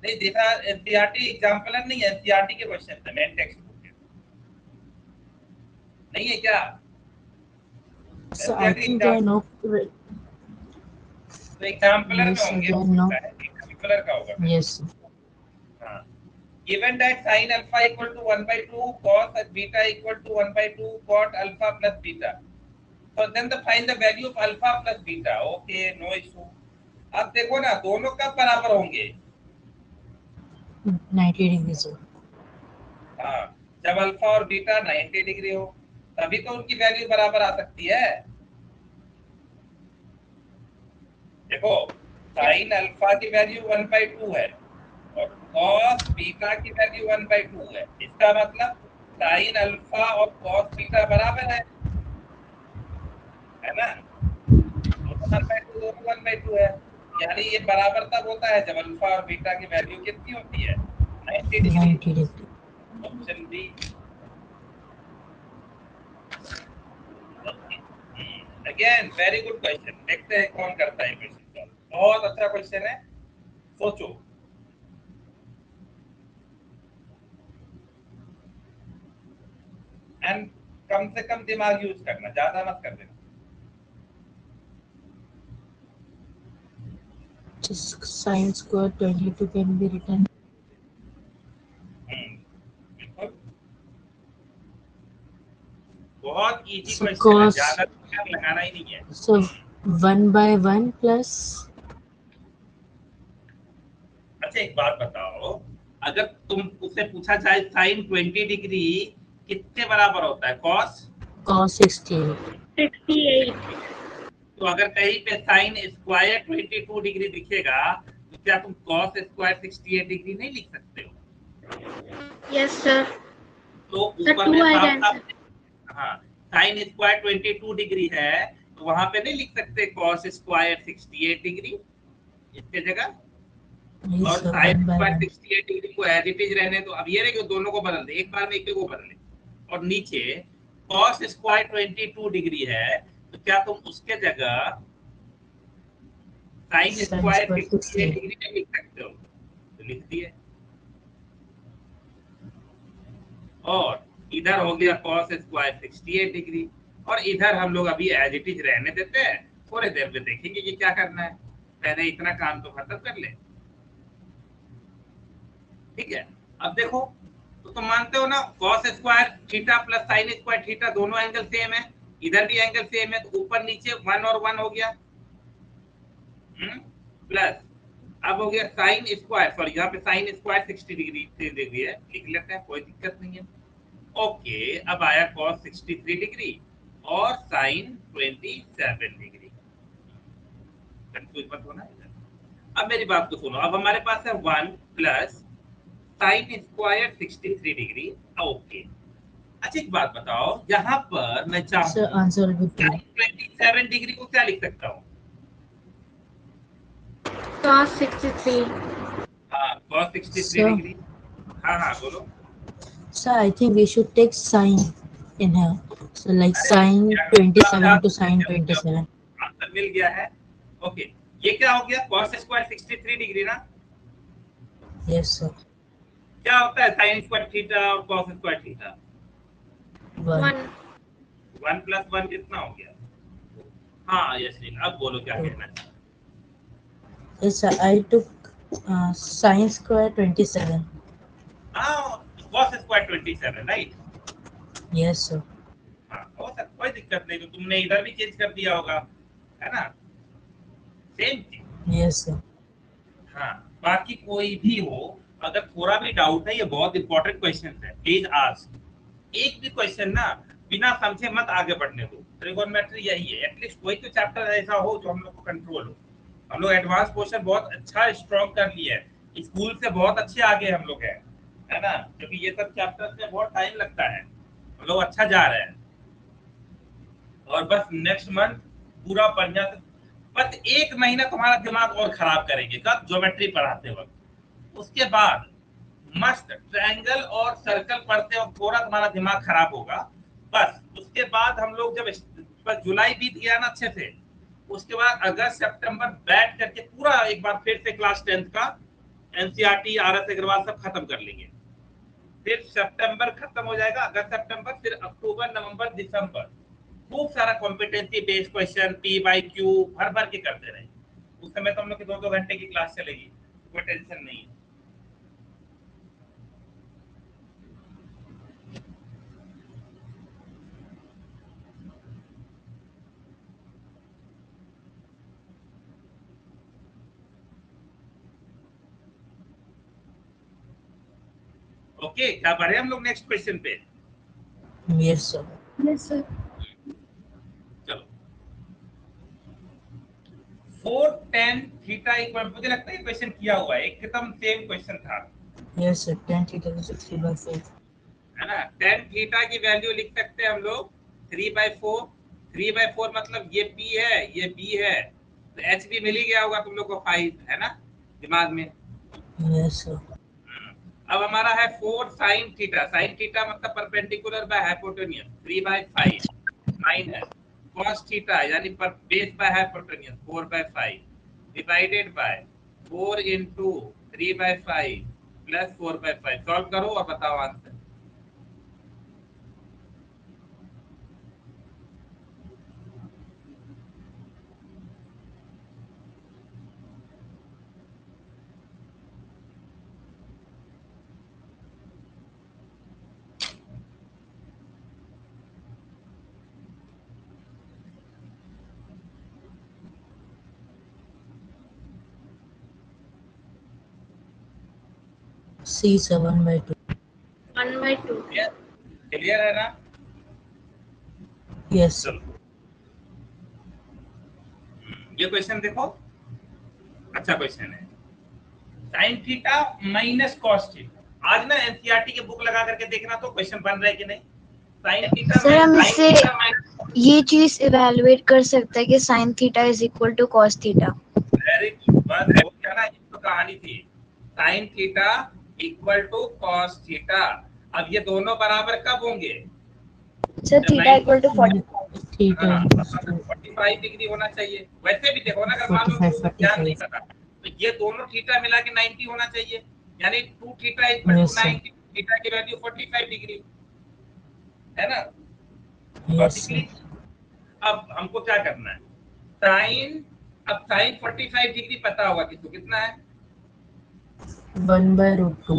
नहीं देखा, एनसीईआरटी एग्जाम्पल नहीं है, एनसीईआरटी के क्वेश्चन है, मेन टेक्स्ट बुक नहीं है क्या? So I think there are no. तो एग्जाम्पलर में Yes, sir, होंगे, there हो are no. सकता है एग्जाम्पलर का होगा। Yes. हाँ, given that sin alpha equal to 1/2 cos beta equal to 1/2 cot alpha plus beta, so then find the value of alpha plus beta. Okay, no issue. अब देखो ना, दोनों कब बराबर होंगे? 90 degrees. Sir. हाँ, जब अल्फा और बीटा 90 डिग्री हो तभी तो उनकी वैल्यू बराबर आ सकती है। देखो, साइन अल्फा की वैल्यू 1/2 है और कॉस बीटा की वैल्यू 1/2 है। इसका मतलब साइन अल्फा और कॉस बीटा बराबर है ना? दोनों 1/2 है, यानी ये बराबर तब होता है जब अल्फा और बीटा की वैल्यू कितनी होती है? 90 degree. 90 degree. Option D. Again very good question. देखते हैं कौन करता है क्वेश्चन सॉल्व। बहुत अच्छा क्वेश्चन है, सोचो। एंड कम से कम दिमाग यूज करना, ज्यादा मत कर देना। Just sin square 22 can be written. बिल्कुल, बहुत इजी So क्वेश्चन है, cos. ज्यादा दिमाग लगाना ही नहीं है। So 1/1 plus. अच्छा, एक बात बताओ, अगर तुम उससे पूछा जाए साइन 20 डिग्री कितने बराबर होता है? Cos 68. तो अगर कहीं पे साइन स्क्वायर 22 डिग्री दिखेगा तो क्या तुम कॉस स्क्वायर 68 डिग्री नहीं लिख सकते हो? Yes sir. तो ऊपर में साफ-साफ, हाँ, साइन स्क्वायर 22 डिग्री है तो वहां पे नहीं लिख सकते कॉस स्क्वायर 68 डिग्री इसके जगह? और साइन स्क्वायर 68 डिग्री को एज इट इज रहने दो। अब ये नहीं कि दोनों को बदल दे, एक बार में एक को बदल ले। और नीचे कॉस स्क्वायर 22 डिग्री है तो क्या तुम उसके जगह साइन स्क्वायर 68 डिग्री नहीं लिख सकते हो? तो लिख दिए। और इधर हो गया कॉस स्क्वायर 68 डिग्री और इधर हम लोग अभी एज इट इज रहने देते हैं, थोड़ी देर में देखेंगे कि क्या करना है। पहले इतना काम तो खत्म कर ले, ठीक है? अब देखो, तो तुम मानते हो ना cos square theta plus sin square theta दोनों एंगल सेम है, इधर भी एंगल सेम है, तो ऊपर नीचे 1 और 1 हो गया। प्लस अब हो गया sin स्क्वायर, सॉरी यहाँ पे sin स्क्वायर 60 डिग्री है, लिख लेते हैं, कोई दिक्कत नहीं है। ओके, अब आया cos 63 डिग्री और sin 27 डिग्री। कंफ्यूज मत होना। अब मेरी बात को सुनो, अब हमारे पास है 1 plus sine square 63 degree. Okay, अच्छा एक बात बताओ, यहाँ पर मैं चाहूँ आंसर 27 डिग्री को क्या लिख सकता हूँ? cos 63। हाँ, cos 63 डिग्री। हाँ हाँ बोलो। So I think we should take sin in here. So like sin 27 to sin 27. Answer मिल गया है। ओके, ये क्या हो गया? cos स्क्वायर 63 डिग्री ना? Yes sir. क्या होता है sin स्क्वायर थीटा और cos स्क्वायर थीटा? 1 प्लस 1 कितना हो गया? हाँ यशनील, अब बोलो क्या कहना है? Yes sir, I took sin square 27. हाँ, cos square 27, right? Yes sir. हाँ, हो सकता, कोई दिक्कत नहीं, तो तुमने इधर भी चेंज कर दिया होगा, है ना? सेम चीज। Yes sir. हाँ, बाकी कोई भी हो, अगर थोड़ा भी डाउट है, ये बहुत इंपॉर्टेंट क्वेश्चन है, प्लीज आस्क। एक भी क्वेश्चन ना बिना समझे मत आगे बढ़ने दो। ट्रिगोनोमेट्री यही है, एटलीस्ट कोई तो चैप्टर ऐसा हो जो हम लोग को कंट्रोल हो। हम लोग एडवांस पोर्शन बहुत अच्छा स्ट्रॉन्ग कर लिए है, स्कूल से बहुत अच्छे आगे हम लोग है ना? क्योंकि ये सब चैप्टर्स में बहुत टाइम लगता है, हम लोग अच्छा जा रहे हैं। और बस नेक्स्ट मंथ पूरा बढ़िया से, बस 1 महीना तुम्हारा दिमाग और खराब करेंगे कब? ज्योमेट्री पढ़ाते वक्त। उसके बाद मस्त ट्रायंगल और सर्कल पढ़ते वक्त थोड़ा तुम्हारा दिमाग खराब होगा। बस उसके बाद हम लोग जब बस जुलाई बीत गया ना अच्छे से, उसके बाद अगस्त सितंबर बैठ करके पूरा एक बार फिर से क्लास 10th का एनसीईआरटी, आरएस अग्रवाल सब खत्म कर लेंगे, फिर सितंबर खत्म हो जाएगा, अगस्त सितंबर, फिर अक्टूबर नवंबर दिसंबर खूब सारा competency based question P by Q भर भर के करते रहे। उस समय तो हम लोग की 2-2 घंटे की क्लास चलेगी, कोई टेंशन नहीं है। ओके, क्या बढ़े हम लोग नेक्स्ट क्वेश्चन पे? Yes, sir. Yes, sir. चलो 4 tan थीटा इक्वल, मुझे लगता है ये क्वेश्चन किया हुआ है, एकदम सेम क्वेश्चन था, Yes, sir. Tan theta is 60/4. है ना। tan थीटा की वैल्यू लिख सकते हैं हम लोग 3/4। 3/4 मतलब ये p है, ये b है, तो h भी मिल ही गया होगा तुम लोग को 5, है ना दिमाग में। Yes, sir. अब हमारा है 4 sin थीटा। sin थीटा मतलब परपेंडिकुलर बाय हाइपोटेन्यूज, 3/5 9 है। cos थीटा यानी पर base by hypotenuse 4/5 divided by 4 into 3/5 plus 4/5। Solve करो और बताओ आंसर। C 7/2. 1/2. क्लियर है ना? Yes, sir. चलो ये क्वेश्चन देखो, अच्छा क्वेश्चन है। sin theta minus cos theta. आज ना एनसीईआरटी की बुक लगा करके देखना तो क्वेश्चन बन रहा है कि नहीं। sin थीटा सर हम sin इससे थीटा माइनस, ये चीज इवेलुएट कर सकते हैं कि sine theta is equal to cos theta. Very good, बस हो गया ना, ये तो कहानी थी। sin theta equal to cos theta. अब ये दोनों बराबर कब होंगे? Sir theta equal to 40। Theta हाँ, equals to 45 डिग्री होना चाहिए। वैसे भी देखो ना, अगर मान लो 45, ध्यान नहीं 45. पता तो ये दोनों थीटा मिला के 90 होना चाहिए, यानी 2 theta equal to Yes, sir. 90, theta की वैल्यू 45 डिग्री, है ना Yes, sir. लॉजिकली। अब हमको क्या करना है, साइन, अब साइन 45 डिग्री पता होगा किसको, कितना है? 1/√2.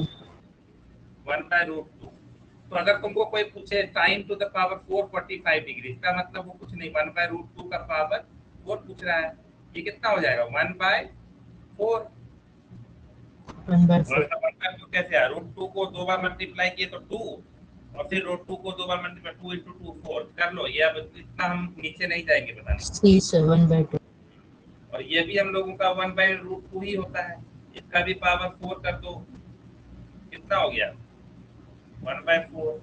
1/√2। तो अगर तुमको कोई पूछे sign to the power 4 45 degree, इसका मतलब वो कुछ नहीं, 1/√2 का पावर 4 पूछ रहा है। ये कितना हो जाएगा? 1/4। 1/4. 1/4 कैसे है? √2 को 2 बार मल्टीप्लाई किए तो 2, और फिर √2 को 2 बार मल्टीप्लाई 2 into 2 4 कर लो। ये अब इतना हम नीचे नहीं जाएंगे बताने। C 7/2. और ये भी हम लोगों का 1/√2 ही होता है, इसका भी पावर 4 कर दो, कितना हो गया? 1/4।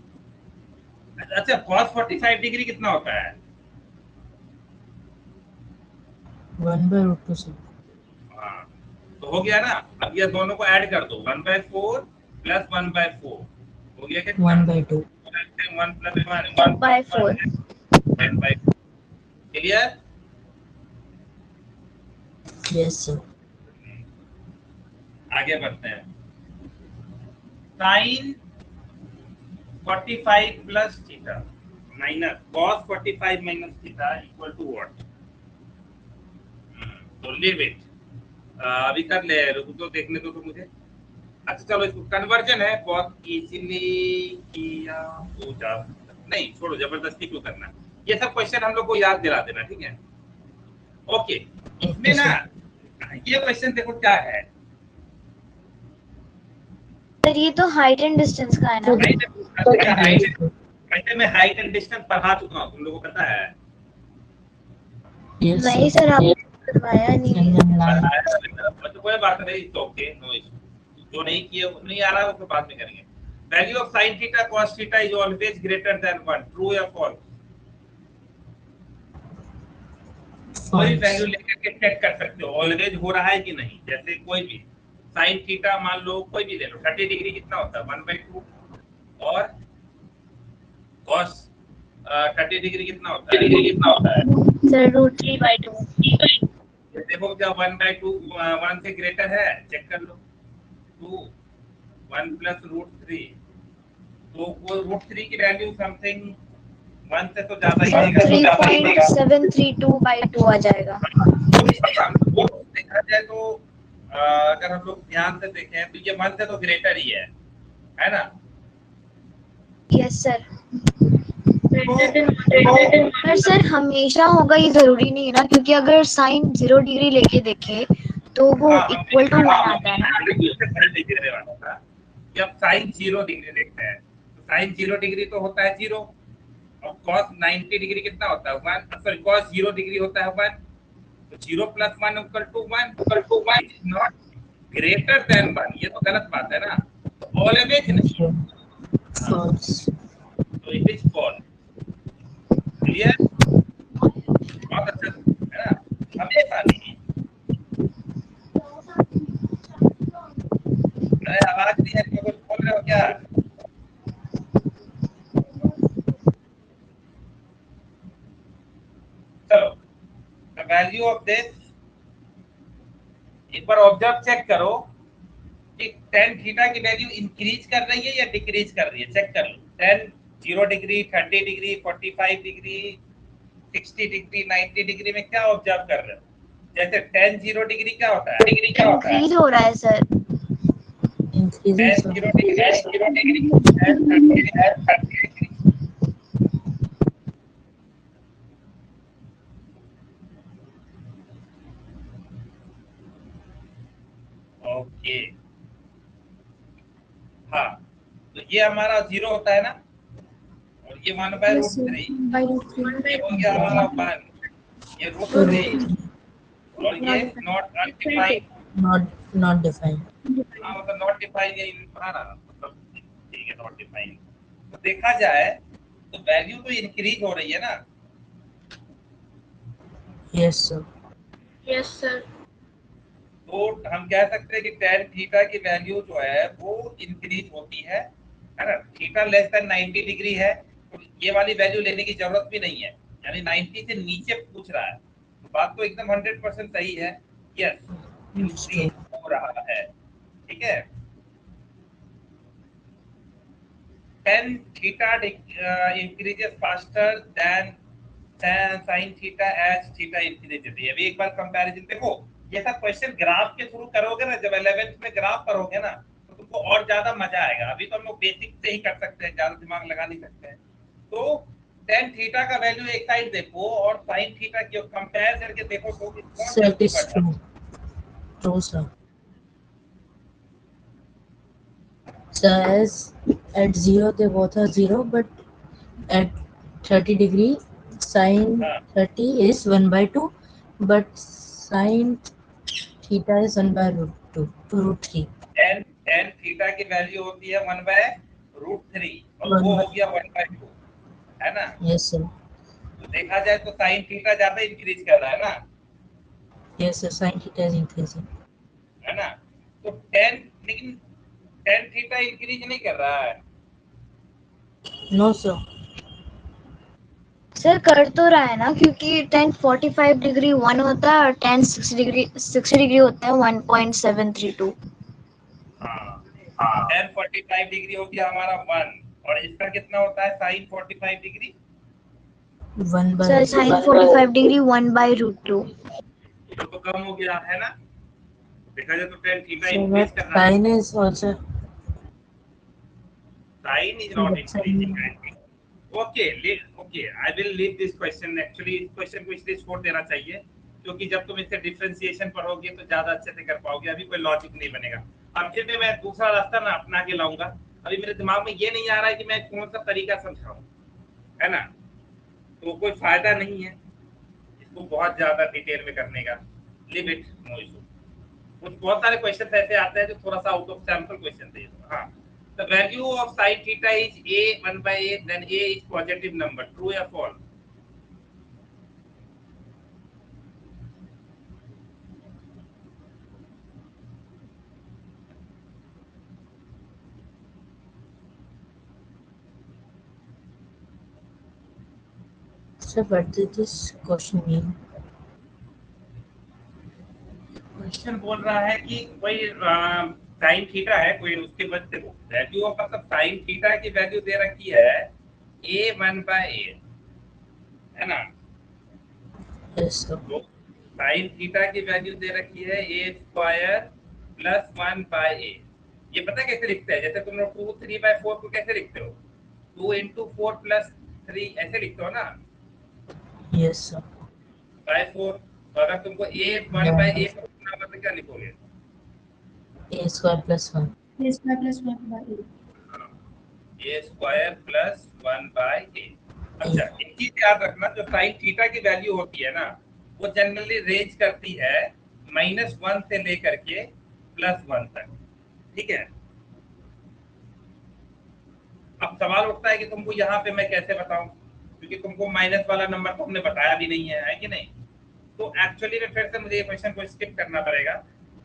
अच्छा cos 45 डिग्री कितना होता है? 1/√2, sir. हाँ, तो हो गया ना। अब ये दोनों को ऐड कर दो, 1/4 प्लस 1/4 हो गया कितना? 1/2. 1 + 1 1/4। 1/4। क्लियर? Yes, sir. आगे बढ़ते हैं। sin 45 plus theta minus cos 45 minus theta equal to what? तो लिव इट, अभी कर ले, रुको तो देखने दो तो मुझे। अच्छा चलो, इसको कन्वर्जन है, बहुत इजीली किया हो जा सकता। नहीं छोड़ो, जबरदस्ती क्यों करना। ये सब क्वेश्चन हम लोग को याद दिला देना, ठीक है? ओके, इसमें ना ये क्वेश्चन देखो क्या है। सर ये तो हाइट एंड डिस्टेंस का है ना। वैसे मैं हाइट एंड डिस्टेंस पढ़ा चुका हूँ, तुम लोगों को पता है। Yes, नहीं sir. सर आपने करवाया नहीं। And then line. तो कोई बात नहीं, ओके नो इशू। जो नहीं किए, नहीं आ रहा उसको बाद में करेंगे। Value of sin theta cos theta is always greater than 1, true या फॉल्स? कोई वैल्यू लेकर के चेक कर सकते हो ऑलवेज हो रहा है कि नहीं। जैसे कोई भी sin थीटा मान लो, कोई भी ले लो, 30 डिग्री कितना होता है? 1/2। और cos 30 डिग्री कितना होता है? सर √3/2। देखो क्या 1/2 1 से ग्रेटर है, चेक कर लो। 2 1 + √3 तो वो √3 की वैल्यू समथिंग 1 से तो ज्यादा ही सर देगा। 3.732/2 आ जाएगा। तो इसलिए हम लोग देखा जाए तो अगर हम लोग ध्यान से देखें तो ये 1 से तो ग्रेटर ही है ना? Yes sir. तो पर सर हमेशा होगा ये जरूरी नहीं है ना, क्योंकि अगर साइन 0 डिग्री लेके देखे तो वो इक्वल टू 1 आता है ना। जब साइन 0 डिग्री देखते हैं तो साइन 0 डिग्री तो होता है 0 और कॉस 90 डिग्री कितना होता है 1, सॉरी कॉस 0 डिग्री होता है 1, तो 0 + 1 = 1 इज नॉट ग्रेटर देन 1। ये तो गलत बात है ना, तो ऑलवेज नहीं, false. तो इट इज फॉल्स। क्लियर? बहुत अच्छा है ना, हमेशा नहीं। आवाज नहीं है, तो कुछ बोल रहे हो क्या? चलो, द वैल्यू ऑफ दिस, एक बार ऑब्जर्व चेक करो कि tan थीटा की वैल्यू इंक्रीज कर रही है या डिक्रीज कर रही है, चेक कर लो। tan 0 degree, 30 degree, 45 degree, 60 degree, 90 degree में क्या ऑब्जर्व कर रहे हो? जैसे tan 0 डिग्री क्या होता है? इंक्रीज हो रहा है sir. Increasing, tan sir. 0 degree, tan 30 degree. Okay, हाँ, तो ये हमारा 0 होता है ना, और ये 1/√3, ये हो गया हमारा 1, ये √3, और ये नॉट अनडिफाइंड, Not defined. हाँ मतलब नॉट डिफाइंड, ये मतलब ठीक है, नॉट डिफाइंड। तो देखा जाए तो वैल्यू तो इंक्रीज हो रही है ना, Yes, sir. Yes sir. तो हम कह सकते हैं कि tan थीटा की वैल्यू जो है वो इंक्रीज होती है ना। थीटा लेस देन 90 डिग्री है तो ये वाली वैल्यू लेने की जरूरत भी नहीं है, यानी 90 से नीचे पूछ रहा है, तो बात तो एकदम 100% सही है। Yes, It's true. इंक्रीज हो रहा है, ठीक है। tan theta increases faster than sin theta as theta increases। ये भी एक बार कंपैरिजन देखो, ये सब क्वेश्चन ग्राफ के थ्रू करोगे ना, जब 11th में ग्राफ करोगे ना तो तुमको और ज्यादा मजा आएगा। अभी तो हम लोग बेसिक से ही कर सकते हैं, ज्यादा दिमाग लगा नहीं सकते हैं। तो tan थीटा का वैल्यू एक साइड देखो और sin थीटा की कंपेयर करके देखो तो कौन Sir, जल्दी it's बढ़ता है। true. True, sir. So as at 0 they both are 0, but at 30 degree sine हाँ, 30 is 1/2, but sine theta is 1/√2 to √3. tan theta की वैल्यू होती है 1/√3 और वो हो गया 1/2, है ना। Yes, sir. तो देखा जाए तो sin थीटा ज्यादा इंक्रीज कर रहा है ना, Yes, sir. Sine theta is increasing. है ना। तो लेकिन tan थीटा इंक्रीज नहीं कर रहा है। No, sir. सर कर तो रहा है ना, क्योंकि tan 45 डिग्री 1 होता है और tan 60 डिग्री होता है 1.732। हाँ, tan 45 डिग्री हो गया हमारा 1, और इसका कितना होता है sin 45 degree? 1 by sir sin 45 degree 1/√2। ये तो कम हो गया है ना। देखा जाए तो tan theta so increase but कर रहा है, sine is also sin is not increasing, I think. Okay, I will leave this question. Actually इस क्वेश्चन को इसलिए छोड़ देना चाहिए क्योंकि जब तुम इससे डिफरेंशिएशन पढ़ोगे तो ज्यादा अच्छे से कर पाओगे, अभी कोई लॉजिक नहीं बनेगा। अब फिर भी मैं दूसरा रास्ता ना अपना के लाऊंगा, अभी मेरे दिमाग में ये नहीं आ रहा है कि मैं कौन सा तरीका समझाऊं, है ना। तो कोई फायदा नहीं है इसको बहुत ज्यादा डिटेल में करने का, लिव इट, नो इशू। कुछ बहुत सारे क्वेश्चन ऐसे आते हैं जो थोड़ा सा आउट ऑफ सैंपल क्वेश्चन थे। हाँ, the value of sin theta is a 1/a, then a is positive number, true or false? so what did this question mean? Question बोल रहा है कि कोई साइन थीटा है कोई, उसके बाद देखो वैल्यू ऑफ मतलब साइन थीटा की वैल्यू दे रखी है a1/a, है ना। Yes sir. तो साइन थीटा की वैल्यू दे रखी है a² + 1/a। ये पता है कैसे लिखते हैं? जैसे तुम लोग 2 3/4 को कैसे लिखते हो? 2 × 4 + 3 ऐसे लिखते हो ना, यस सर। बाय 4। तो अगर तुमको a1/a का पूरा मतलब क्या लिखोगे? a² + 1 a² + 1/a। अच्छा, एक चीज याद रखना, जो साइन थीटा की वैल्यू होती है ना, वो जनरली रेंज करती है -1 से लेकर के +1 तक, ठीक है। अब सवाल उठता है कि तुमको यहाँ पे मैं कैसे बताऊं, क्योंकि तुमको माइनस वाला नंबर तो हमने बताया भी नहीं है कि नहीं। तो एक्चुअली में फिर से मुझे ये क्वेश्चन को स्किप करना पड़ेगा।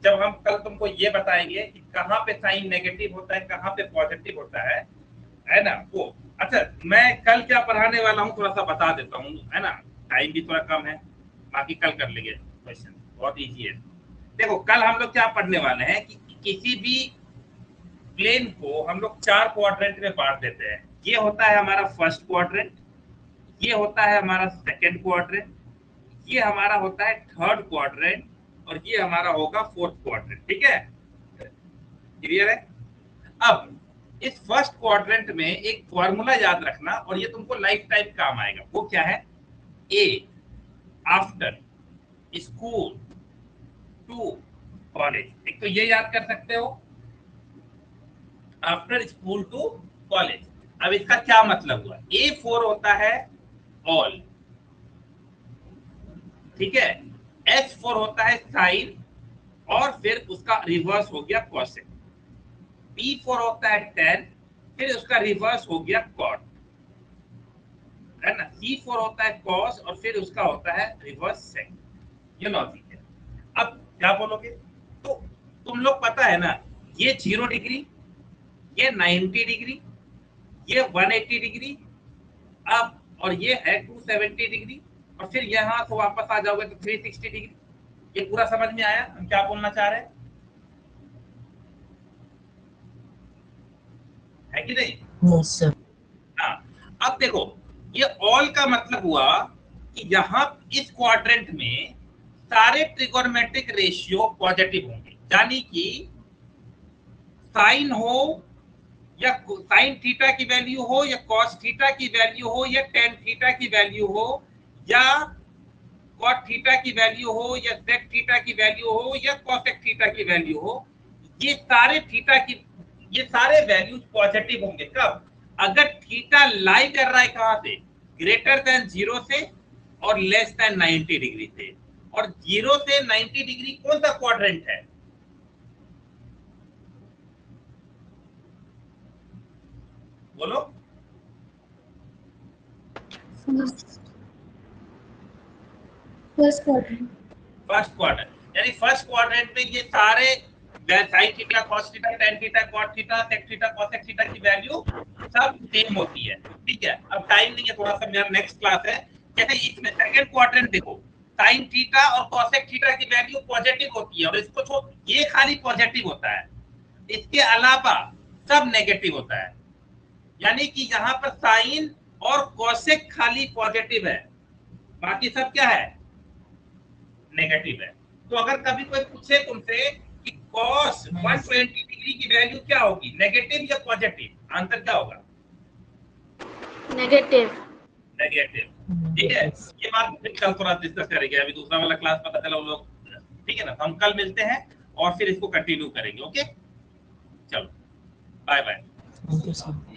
जब हम कल तुमको ये बताएंगे कि कहाँ पे साइन नेगेटिव होता है, कहाँ पे पॉजिटिव होता है ना वो। अच्छा, मैं कल क्या पढ़ाने वाला हूँ थोड़ा सा बता देता हूँ, है ना। टाइम भी थोड़ा कम है, बाकी कल कर लेंगे क्वेश्चन, बहुत इजी है। देखो कल हम लोग क्या पढ़ने वाले हैं कि किसी भी प्लेन को हम लोग 4 क्वाड्रेंट में बांट देते हैं। ये होता है हमारा फर्स्ट क्वाड्रेंट, ये होता है हमारा सेकंड क्वाड्रेंट, ये हमारा होता है थर्ड क्वाड्रेंट, और ये हमारा होगा फोर्थ क्वाड्रेंट, ठीक है। क्लियर है? अब इस फर्स्ट क्वाड्रेंट में एक फॉर्मूला याद रखना, और ये तुमको लाइफ टाइम काम आएगा। वो क्या है? A after school to college. एक तो ये याद कर सकते हो, आफ्टर स्कूल टू कॉलेज। अब इसका क्या मतलब हुआ? A4 होता है ऑल, ठीक है। S4 होता है साइन, और फिर उसका रिवर्स हो गया कॉसेक। P4 होता है टेन, फिर उसका रिवर्स हो गया कॉट, है ना। C4 होता है कॉस, और फिर उसका होता है रिवर्स सेक। ये लॉजिक है। अब क्या बोलोगे? तो तुम लोग पता है ना, ये 0 डिग्री, ये 90 डिग्री, ये 180 डिग्री, अब और ये है 270 डिग्री, और फिर यहाँ से वापस आ जाओगे तो 360 डिग्री। ये पूरा समझ में आया हम क्या बोलना चाह रहे हैं, है कि नहीं? Yes sir. हाँ, अब देखो ये ऑल का मतलब हुआ कि यहाँ इस क्वाड्रेंट में सारे ट्रिगोनोमेट्रिक रेशियो पॉजिटिव होंगे, यानी कि साइन हो या साइन थीटा की वैल्यू हो, या कॉस थीटा की वैल्यू हो, या टेन थीटा की वैल्यू हो, या कॉट थीटा की वैल्यू हो, या सेक थीटा की वैल्यू हो, या कॉसेक थीटा की वैल्यू हो, ये सारे थीटा की ये सारे वैल्यूज पॉजिटिव होंगे। कब? अगर थीटा लाई कर रहा है कहां से? ग्रेटर देन 0 से और लेस देन 90 डिग्री से। और 0 से 90 डिग्री कौन सा क्वाड्रेंट है? बोलो। First quadrant. फर्स्ट क्वाड्रेंट, यानी फर्स्ट क्वाड्रेंट में ये सारे sine theta, cos theta, tan theta, cot theta, sec theta, cosec theta की वैल्यू सब सेम होती है, ठीक है। अब टाइम नहीं है, थोड़ा सा मेरा नेक्स्ट क्लास है। जैसे इसमें सेकंड क्वाड्रेंट देखो, साइन थीटा और कॉसेक थीटा की वैल्यू पॉजिटिव होती है, और इसको छोड़ ये खाली पॉजिटिव होता है, इसके अलावा सब नेगेटिव होता है। यानी कि यहाँ पर साइन और कॉसेक खाली पॉजिटिव है, बाकी सब क्या है? नेगेटिव है। तो अगर कभी कोई पूछे तुमसे कि cos 120 डिग्री की वैल्यू क्या होगी, नेगेटिव या पॉजिटिव, आंसर क्या होगा? नेगेटिव। नेगेटिव, ठीक है। ये बात फिर कल थोड़ा डिस्कस करेंगे, अभी दूसरा वाला क्लास पता चला लोग, ठीक है ना। हम कल मिलते हैं और फिर इसको कंटिन्यू करेंगे। ओके, चलो bye bye. Thank you sir.